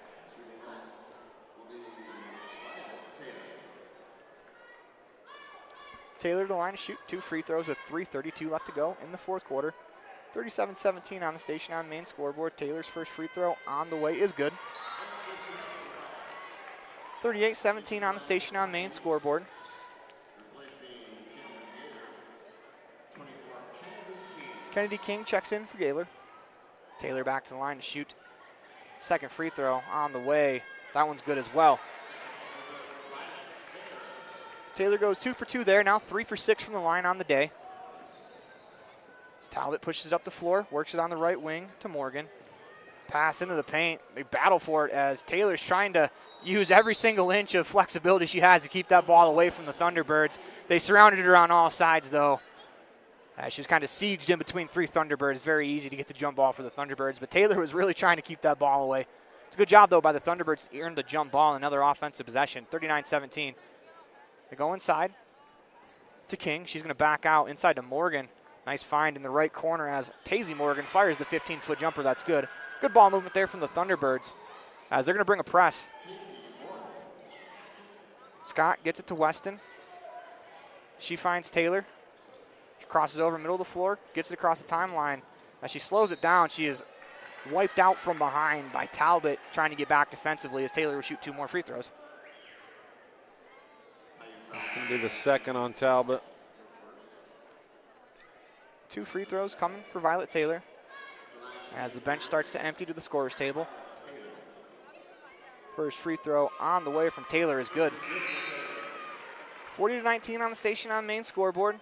Taylor to the line to shoot 2 free throws with 3:32 left to go in the fourth quarter. 37-17 on the Station on Main scoreboard. Taylor's first free throw on the way is good. 38-17 on the Station on Main scoreboard. Kennedy King checks in for Gaylor. Taylor back to the line to shoot. Second free throw on the way. That one's good as well. Taylor goes 2 for 2 there, now 3 for 6 from the line on the day. As Talbot pushes it up the floor, works it on the right wing to Morgan. Pass into the paint. They battle for it as Taylor's trying to use every single inch of flexibility she has to keep that ball away from the Thunderbirds. They surrounded her on all sides, though. She was kind of sieged in between 3 Thunderbirds. Very easy to get the jump ball for the Thunderbirds, but Taylor was really trying to keep that ball away. It's a good job, though, by the Thunderbirds to earn the jump ball. Another offensive possession, 39-17. They go inside to King. She's going to back out inside to Morgan. Nice find in the right corner as Tazy Morgan fires the 15-foot jumper. That's good. Good ball movement there from the Thunderbirds as they're going to bring a press. Scott gets it to Weston. She finds Taylor. She crosses over middle of the floor, gets it across the timeline. As she slows it down, she is wiped out from behind by Talbot trying to get back defensively as Taylor will shoot 2 more free throws. Going to be the second on Talbot. 2 free throws coming for Violet Taylor as the bench starts to empty to the scorer's table. First free throw on the way from Taylor is good. 40-19 on the station on main scoreboard.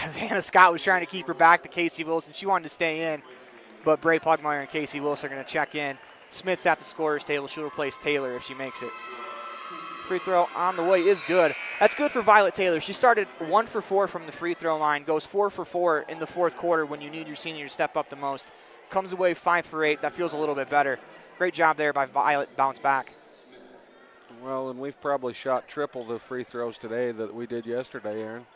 As Hannah Scott was trying to keep her back to Casey Wilson. She wanted to stay in, but Bray Pugmire and Casey Wilson are going to check in. Smith's at the scorer's table. She'll replace Taylor if she makes it. Free throw on the way is good. That's good for Violet Taylor. She started 1 for 4 from the free throw line, goes 4 for 4 in the fourth quarter when you need your senior to step up the most. Comes away 5 for 8. That feels a little bit better. Great job there by Violet, bounce back. Well, and we've probably shot triple the free throws today that we did yesterday, Aaron.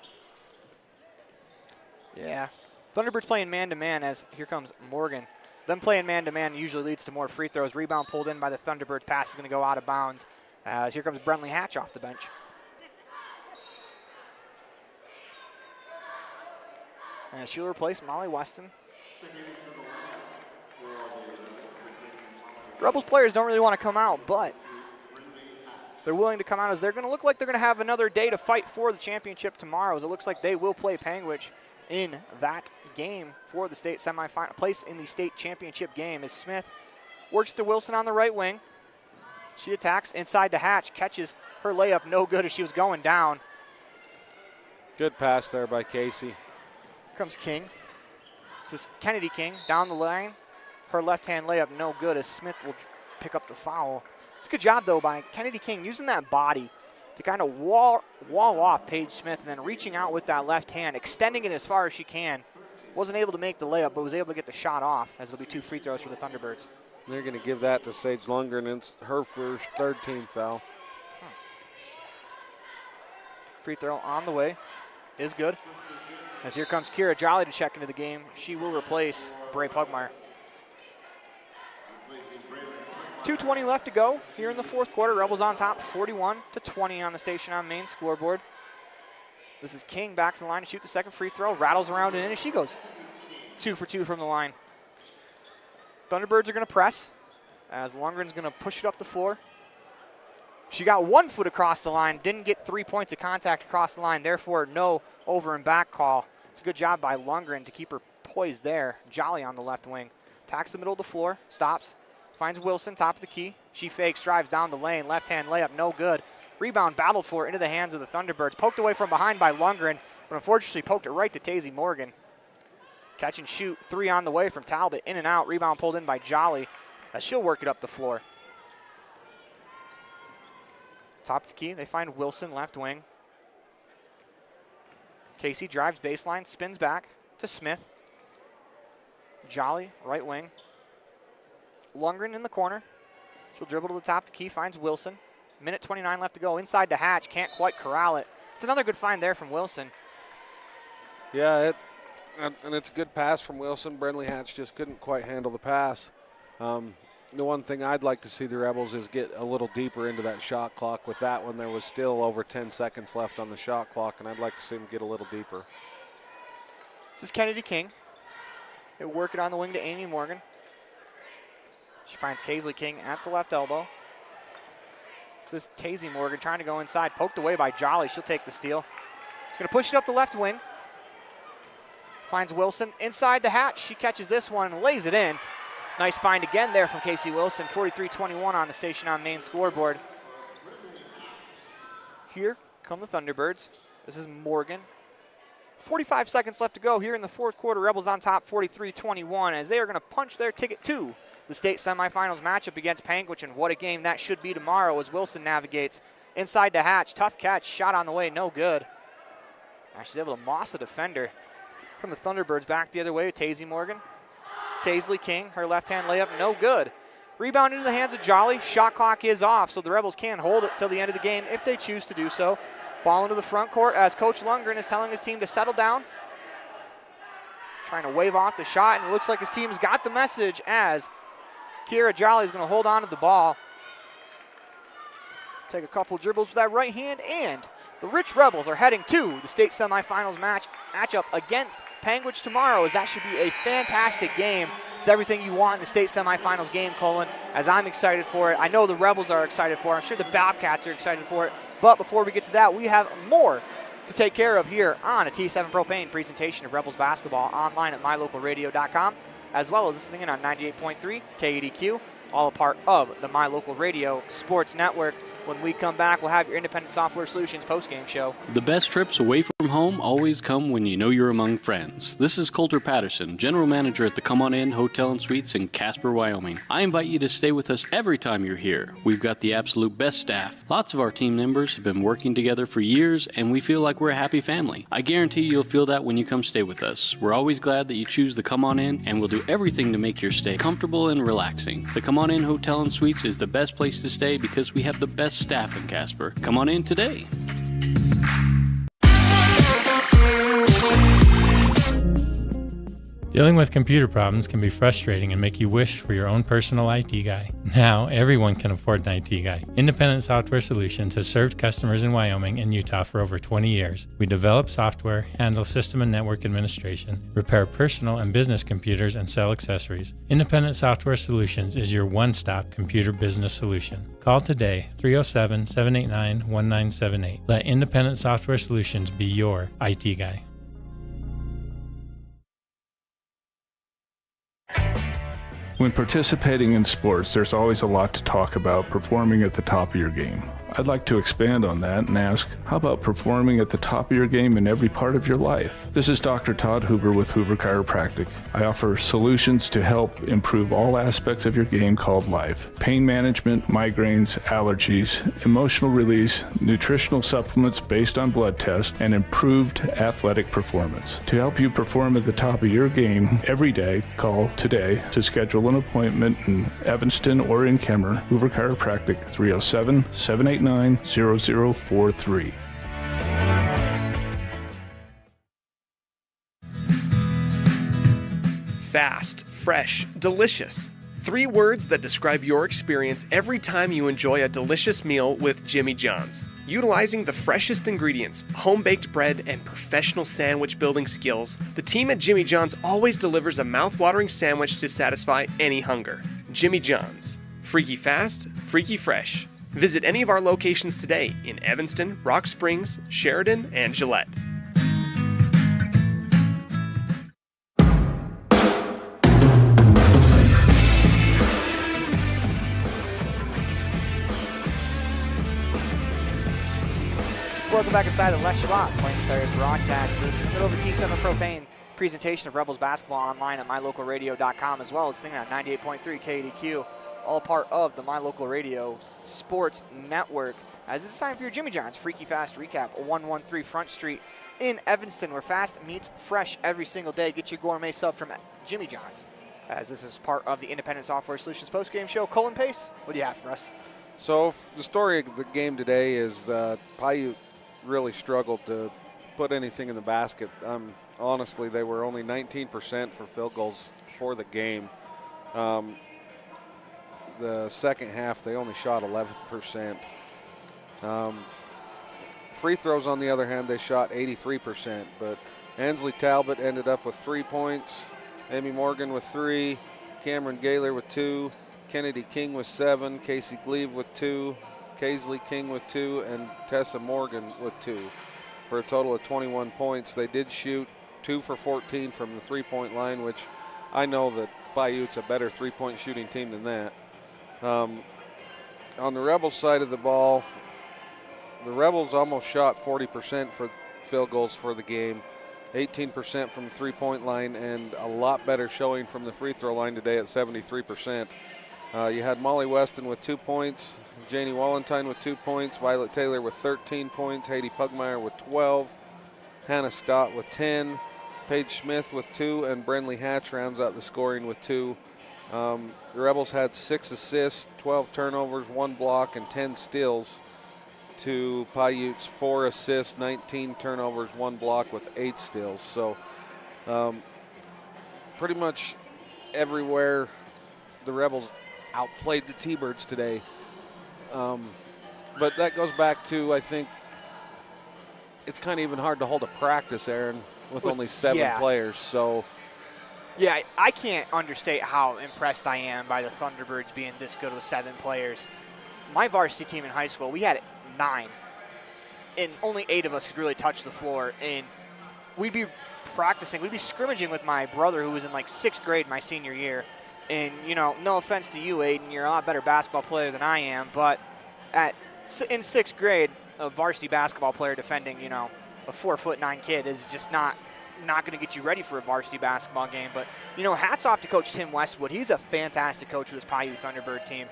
Yeah. Thunderbirds playing man-to-man as here comes Morgan. Them playing man-to-man usually leads to more free throws. Rebound pulled in by the Thunderbirds. Pass is going to go out of bounds as here comes Brentley Hatch off the bench. And she'll replace Molly Weston. Rebels players don't really want to come out, but they're willing to come out as they're going to look like they're going to have another day to fight for the championship tomorrow, as it looks like they will play Panguitch in that game for the state semifinal, place in the state championship game as Smith works to Wilson on the right wing. She attacks inside to Hatch, catches her layup no good as she was going down. Good pass there by Casey. Here comes King. This is Kennedy King down the line. Her left-hand layup no good as Smith will pick up the foul. It's a good job, though, by Kennedy King using that body to kind of wall off Paige Smith and then reaching out with that left hand, extending it as far as she can. Wasn't able to make the layup, but was able to get the shot off as it'll be 2 free throws for the Thunderbirds. They're going to give that to Sage Lundgren, and it's her first third-team foul. Free throw on the way is good. As here comes Kira Jolly to check into the game. She will replace Bray Pugmire. 2:20 left to go here in the fourth quarter. Rebels on top, 41-20 on the station on main scoreboard. This is King back to the line to shoot the second free throw. Rattles around and in, and she goes 2 for 2 from the line. Thunderbirds are going to press as Lundgren's going to push it up the floor. She got 1 foot across the line, didn't get 3 points of contact across the line, therefore no over and back call. It's a good job by Lundgren to keep her poised there. Jolly on the left wing. Attacks the middle of the floor, stops. Finds Wilson, top of the key. She fakes, drives down the lane. Left-hand layup, no good. Rebound battled for into the hands of the Thunderbirds. Poked away from behind by Lundgren, but unfortunately poked it right to Tazy Morgan. Catch and shoot, 3 on the way from Talbot. In and out, rebound pulled in by Jolly as she'll work it up the floor. Top of the key, they find Wilson, left wing. Casey drives baseline, spins back to Smith. Jolly, right wing. Lundgren in the corner. She'll dribble to the top of the key, finds Wilson. Minute 29 left to go. Inside to Hatch, can't quite corral it. It's another good find there from Wilson. Yeah, and it's a good pass from Wilson. Brentley Hatch just couldn't quite handle the pass. The one thing I'd like to see the Rebels is get a little deeper into that shot clock. With that one, there was still over 10 seconds left on the shot clock, and I'd like to see them get a little deeper. This is Kennedy King. They work it on the wing to Amy Morgan. She finds Kaisley King at the left elbow. This is Tazy Morgan trying to go inside, poked away by Jolly. She'll take the steal. She's going to push it up the left wing. Finds Wilson inside to Hatch. She catches this one and lays it in. Nice find again there from Casey Wilson. 43-21 on the station on main scoreboard. Here come the Thunderbirds. This is Morgan. 45 seconds left to go here in the fourth quarter. Rebels on top 43-21 as they are going to punch their ticket to the state semifinals matchup against Panguitch, and what a game that should be tomorrow as Wilson navigates inside to Hatch. Tough catch, shot on the way, no good. She's able to moss the defender from the Thunderbirds back the other way to Tazy Morgan. Kaisley King, her left-hand layup, no good. Rebound into the hands of Jolly. Shot clock is off, so the Rebels can hold it till the end of the game if they choose to do so. Ball into the front court as Coach Lundgren is telling his team to settle down. Trying to wave off the shot, and it looks like his team's got the message as Kira Jolly is going to hold on to the ball. Take a couple dribbles with that right hand, and the Rich Rebels are heading to the state semifinals matchup against Panguitch tomorrow, as that should be a fantastic game. It's everything you want in the state semifinals game, Colin, as I'm excited for it. I know the Rebels are excited for it. I'm sure the Bobcats are excited for it. But before we get to that, we have more to take care of here on a T7 Propane presentation of Rebels basketball online at mylocalradio.com, as well as listening in on 98.3 KEDQ, all a part of the My Local Radio Sports Network. When we come back, we'll have your Independent Software Solutions postgame show. The best trips away from home always come when you know you're among friends. This is Coulter Patterson, General Manager at the Come On In Hotel and Suites in Casper, Wyoming. I invite you to stay with us every time you're here. We've got the absolute best staff. Lots of our team members have been working together for years, and we feel like we're a happy family. I guarantee you'll feel that when you come stay with us. We're always glad that you choose the Come On In, and we'll do everything to make your stay comfortable and relaxing. The Come On In Hotel and Suites is the best place to stay because we have the best staff in Casper. Come on in today. Dealing with computer problems can be frustrating and make you wish for your own personal IT guy. Now, everyone can afford an IT guy. Independent Software Solutions has served customers in Wyoming and Utah for over 20 years. We develop software, handle system and network administration, repair personal and business computers, and sell accessories. Independent Software Solutions is your one-stop computer business solution. Call today, 307-789-1978. Let Independent Software Solutions be your IT guy. When participating in sports, there's always a lot to talk about performing at the top of your game. I'd like to expand on that and ask, how about performing at the top of your game in every part of your life? This is Dr. Todd Hoover with Hoover Chiropractic. I offer solutions to help improve all aspects of your game called life. Pain management, migraines, allergies, emotional release, nutritional supplements based on blood tests, and improved athletic performance. To help you perform at the top of your game every day, call today to schedule an appointment in Evanston or in Kemmer. Hoover Chiropractic, 307-789-0043. Fast, fresh, delicious. 3 words that describe your experience every time you enjoy a delicious meal with Jimmy John's. Utilizing the freshest ingredients, home-baked bread, and professional sandwich building skills, the team at Jimmy John's always delivers a mouth-watering sandwich to satisfy any hunger. Jimmy John's. Freaky fast, freaky fresh. Visit any of our locations today in Evanston, Rock Springs, Sheridan, and Gillette. Welcome back inside the Les Schwab Flame Stars broadcast. In the middle of the T7 Propane presentation of Rebels basketball online at mylocalradio.com, as well as singing on 98.3 KDQ, all part of the My Local Radio Sports Network. As it's time for your Jimmy John's Freaky Fast Recap, 113 Front Street in Evanston, where fast meets fresh every single day. Get your gourmet sub from Jimmy John's, as this is part of the Independent Software Solutions postgame show. Colin Pace, what do you have for us? So the story of the game today is PIUTE really struggled to put anything in the basket. Honestly, they were only 19% for field goals for the game. The second half, they only shot 11%. Free throws, on the other hand, they shot 83%. But Ansley Talbot ended up with 3 points. Amy Morgan with 3. Cameron Gaylor with 2. Kennedy King with 7. Casey Gleave with 2. Kaisley King with 2. And Tessa Morgan with 2. For a total of 21 points. They did shoot 2 for 14 from the three-point line, which I know that PIUTE's a better three-point shooting team than that. On the Rebels side of the ball, the Rebels almost shot 40% for field goals for the game. 18% from the three-point line, and a lot better showing from the free throw line today at 73%. You had Molly Weston with 2 points, Janie Wallentine with 2 points, Violet Taylor with 13 points, Haiti Pugmire with 12, Hannah Scott with 10, Paige Smith with 2, and Brenley Hatch rounds out the scoring with 2. The Rebels had 6 assists, 12 turnovers, 1 block, and 10 steals to PIUTE's 4 assists, 19 turnovers, 1 block with 8 steals. So pretty much everywhere the Rebels outplayed the T-Birds today. But that goes back to, I think, it's kind of even hard to hold a practice, Aaron, with only 7 players. So, yeah, I can't understate how impressed I am by the Thunderbirds being this good with 7 players. My varsity team in high school, we had 9, and only 8 of us could really touch the floor. And we'd be practicing, we'd be scrimmaging with my brother who was in like 6th grade my senior year. And, you know, no offense to you, Aiden, you're a lot better basketball player than I am, but in 6th grade, a varsity basketball player defending, you know, a 4'9" kid is just not going to get you ready for a varsity basketball game. But, you know, hats off to Coach Tim Westwood. He's a fantastic coach with his PIUTE Thunderbird team.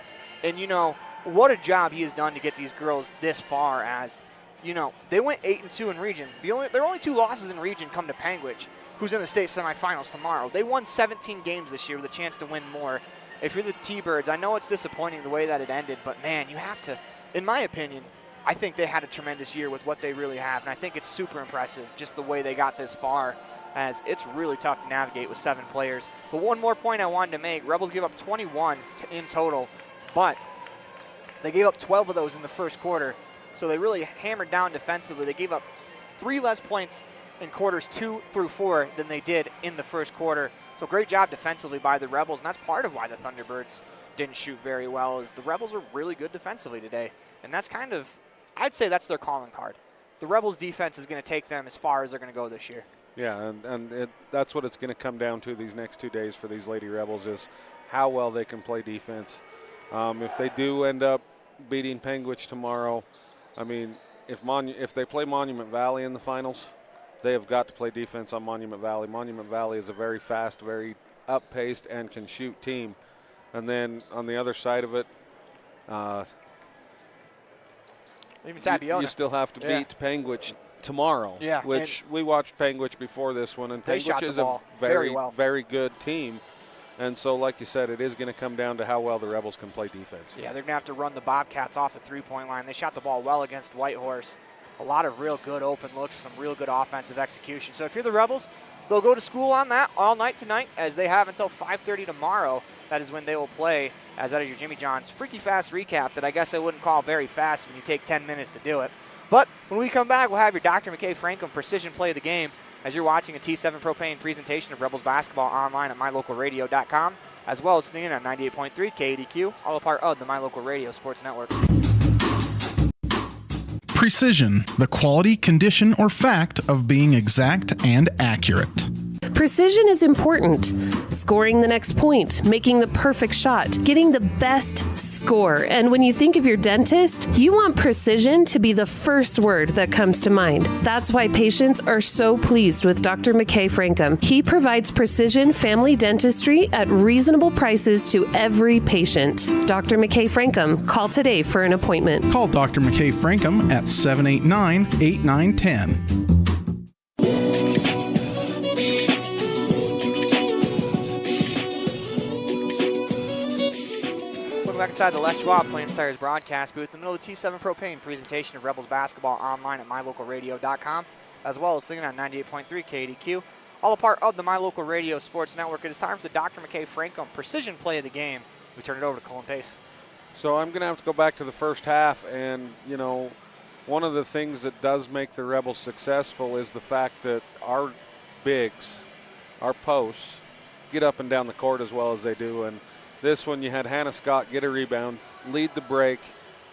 And, you know, what a job he has done to get these girls this far, as, you know, they went 8-2 in region. Their only 2 losses in region come to Panguitch, who's in the state semifinals tomorrow. They won 17 games this year with a chance to win more. If you're the T-Birds, I know it's disappointing the way that it ended, but, man, you have to, in my opinion, I think they had a tremendous year with what they really have, and I think it's super impressive just the way they got this far, as it's really tough to navigate with 7 players. But one more point I wanted to make, Rebels gave up 21 in total, but they gave up 12 of those in the first quarter, so they really hammered down defensively. They gave up 3 less points in quarters 2 through 4 than they did in the first quarter. So great job defensively by the Rebels, and that's part of why the Thunderbirds didn't shoot very well, is the Rebels were really good defensively today. And that's kind of, I'd say that's their calling card. The Rebels defense is going to take them as far as they're going to go this year. Yeah, and that's what it's going to come down to these next 2 days for these Lady Rebels, is how well they can play defense. If they do end up beating Panguitch tomorrow, I mean, if they play Monument Valley in the finals, they have got to play defense on Monument Valley. Monument Valley is a very fast, very up-paced, and can shoot team. And then on the other side of it, even Tabiona, you still have to beat Panguitch tomorrow. Yeah, which we watched Panguitch before this one, and Panguitch is a very good team. And so, like you said, it is going to come down to how well the Rebels can play defense. Yeah, they're going to have to run the Bobcats off the three-point line. They shot the ball well against Whitehorse. A lot of real good open looks, some real good offensive execution. So if you're the Rebels, they'll go to school on that all night tonight, as they have until 5:30 tomorrow. That is when they will play, as that is your Jimmy John's freaky fast recap that I guess I wouldn't call very fast when you take 10 minutes to do it. But when we come back, we'll have your Dr. McKay Franklin precision play of the game, as you're watching a T7 Propane presentation of Rebels basketball online at mylocalradio.com, as well as tuning in on 98.3 KDQ, all a part of the My Local Radio Sports Network. Precision, the quality, condition, or fact of being exact and accurate. Precision is important. Scoring the next point, making the perfect shot, getting the best score. And when you think of your dentist, you want precision to be the first word that comes to mind. That's why patients are so pleased with Dr. McKay Frankum. He provides precision family dentistry at reasonable prices to every patient. Dr. McKay Frankum, call today for an appointment. Call Dr. McKay Frankum at 789-8910. Back inside the Les Schwab Plains Tires broadcast booth in the middle of the T7 Propane presentation of Rebels basketball online at mylocalradio.com, as well as singing on 98.3 KDQ, all a part of the My Local Radio Sports Network. It is time for the Dr. McKay Frankum precision play of the game. We turn it over to Colin Pace. So I'm going to have to go back to the first half, and, you know, one of the things that does make the Rebels successful is the fact that our bigs, our posts, get up and down the court as well as they do. And this one, you had Hannah Scott get a rebound, lead the break,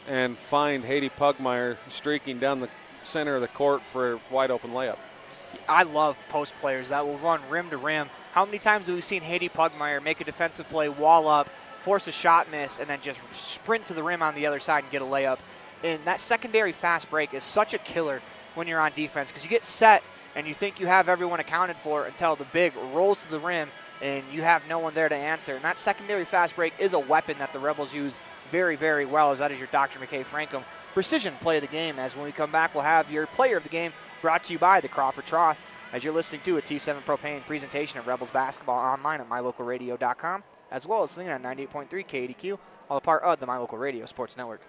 and find Haiti Pugmire streaking down the center of the court for a wide-open layup. I love post players that will run rim to rim. How many times have we seen Haiti Pugmire make a defensive play, wall up, force a shot miss, and then just sprint to the rim on the other side and get a layup? And that secondary fast break is such a killer when you're on defense, because you get set and you think you have everyone accounted for until the big rolls to the rim and you have no one there to answer. And that secondary fast break is a weapon that the Rebels use very, very well, as that is your Dr. McKay Frankum precision play of the game. As when we come back, we'll have your player of the game brought to you by the Crawford Trough, as you're listening to a T7 Propane presentation of Rebels basketball online at mylocalradio.com, as well as listening on 98.3 KDQ, all a part of the My Local Radio Sports Network.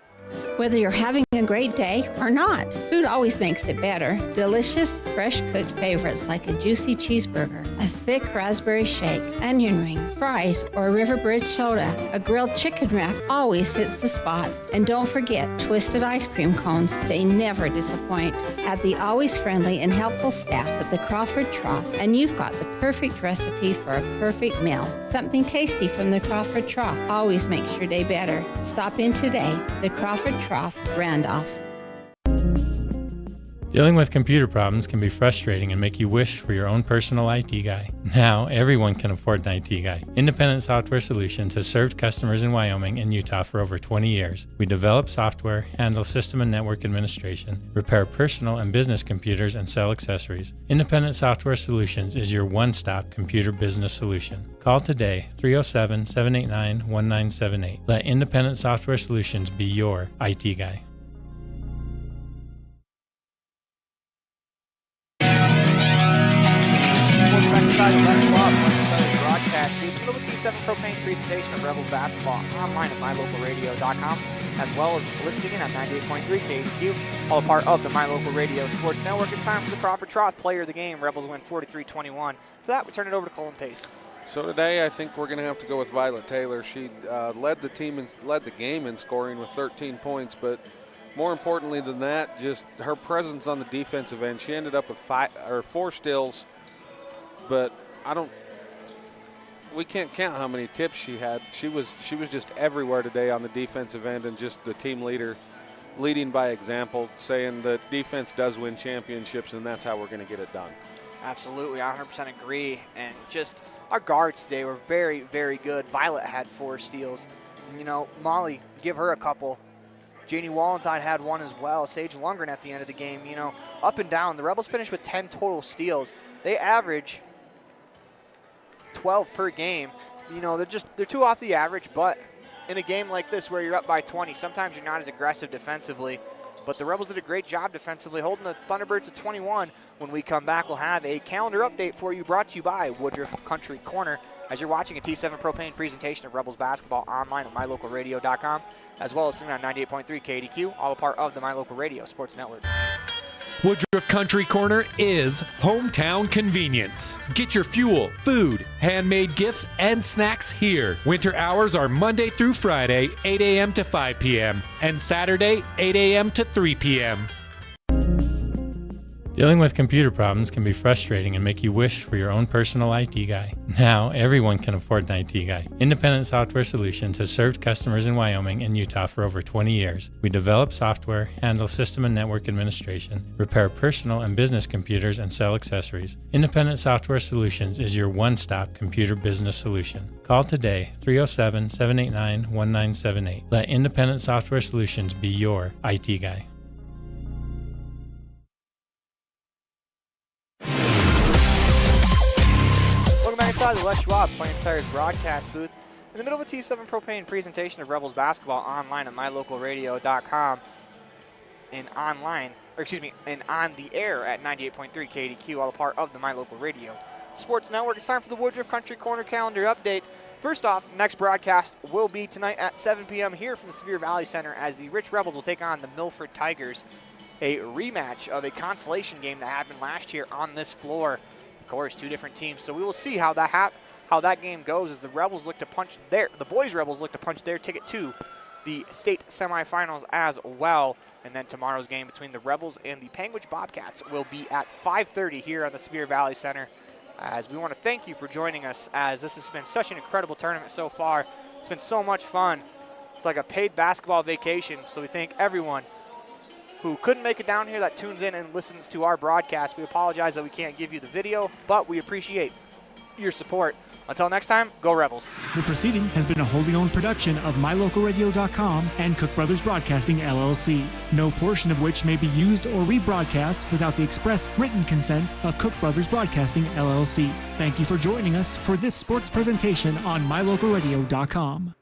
Whether you're having a great day or not, food always makes it better. Delicious, fresh-cooked favorites like a juicy cheeseburger, a thick raspberry shake, onion rings, fries, or a River Bridge soda. A grilled chicken wrap always hits the spot. And don't forget twisted ice cream cones. They never disappoint. Have the always friendly and helpful staff at the Crawford Trough, and you've got the perfect recipe for a perfect meal. Something tasty from the Crawford Trough always makes your day better. Stop in today. The Crawford Trough, Randolph. Dealing with computer problems can be frustrating and make you wish for your own personal IT guy. Now, everyone can afford an IT guy. Independent Software Solutions has served customers in Wyoming and Utah for over 20 years. We develop software, handle system and network administration, repair personal and business computers, and sell accessories. Independent Software Solutions is your one-stop computer business solution. Call today, 307-789-1978. Let Independent Software Solutions be your IT guy. Broadcast the T7 Propane presentation of Rebels basketball online at mylocalradio.com, as well as listening in on 98.3 KDQ, all part of the My Local Radio Sports Network. It's time for the Crawford Trough player of the game. Rebels win 43-21. For that, we turn it over to Colin Pace. So today, I think we're going to have to go with Violet Taylor. She led the game in scoring with 13 points, but more importantly than that, just her presence on the defensive end. She ended up with 4 steals, but we can't count how many tips she had. She was just everywhere today on the defensive end, and just the team leader, leading by example, saying that defense does win championships, and that's how we're going to get it done. Absolutely, I 100% agree. And just our guards today were very, very good. Violet had 4 steals. You know, Molly, give her a couple. Janie Wallenstein had 1 as well. Sage Lundgren at the end of the game. You know, up and down. The Rebels finished with 10 total steals. They average 12 per game. You know, they're 2 off the average, but in a game like this where you're up by 20, sometimes you're not as aggressive defensively. But the Rebels did a great job defensively, holding the Thunderbirds to 21. When we come back, we'll have a calendar update for you, brought to you by Woodruff Country Corner, as you're watching a T7 Propane presentation of Rebels basketball online at mylocalradio.com, as well as listening on 98.3 KDQ, all a part of the My Local Radio Sports Network. Woodruff Country Corner is hometown convenience. Get your fuel, food, handmade gifts, and snacks here. Winter hours are Monday through Friday, 8 a.m. to 5 p.m., and Saturday, 8 a.m. to 3 p.m. Dealing with computer problems can be frustrating and make you wish for your own personal IT guy. Now, everyone can afford an IT guy. Independent Software Solutions has served customers in Wyoming and Utah for over 20 years. We develop software, handle system and network administration, repair personal and business computers, and sell accessories. Independent Software Solutions is your one-stop computer business solution. Call today, 307-789-1978. Let Independent Software Solutions be your IT guy. Inside the Les Schwab Plain Tires broadcast booth, in the middle of a T7 Propane presentation of Rebels basketball online at mylocalradio.com, and on the air at 98.3 KDQ, all a part of the My Local Radio Sports Network. It's time for the Woodruff Country Corner calendar update. First off, next broadcast will be tonight at 7 p.m. here from the Sevier Valley Center, as the Rich Rebels will take on the Milford Tigers, a rematch of a consolation game that happened last year on this floor. Of course, 2 different teams, so we will see how that game goes, as the Rebels look to punch the boys Rebels look to punch their ticket to the state semifinals as well. And then tomorrow's game between the Rebels and the Panguitch Bobcats will be at 5:30 here on the Sevier Valley Center. As we want to thank you for joining us, as this has been such an incredible tournament so far. It's been so much fun. It's like a paid basketball vacation, so we thank everyone who couldn't make it down here that tunes in and listens to our broadcast. We apologize that we can't give you the video, but we appreciate your support. Until next time, go Rebels. The proceeding has been a wholly owned production of MyLocalRadio.com and Cook Brothers Broadcasting, LLC. No portion of which may be used or rebroadcast without the express written consent of Cook Brothers Broadcasting, LLC. Thank you for joining us for this sports presentation on MyLocalRadio.com.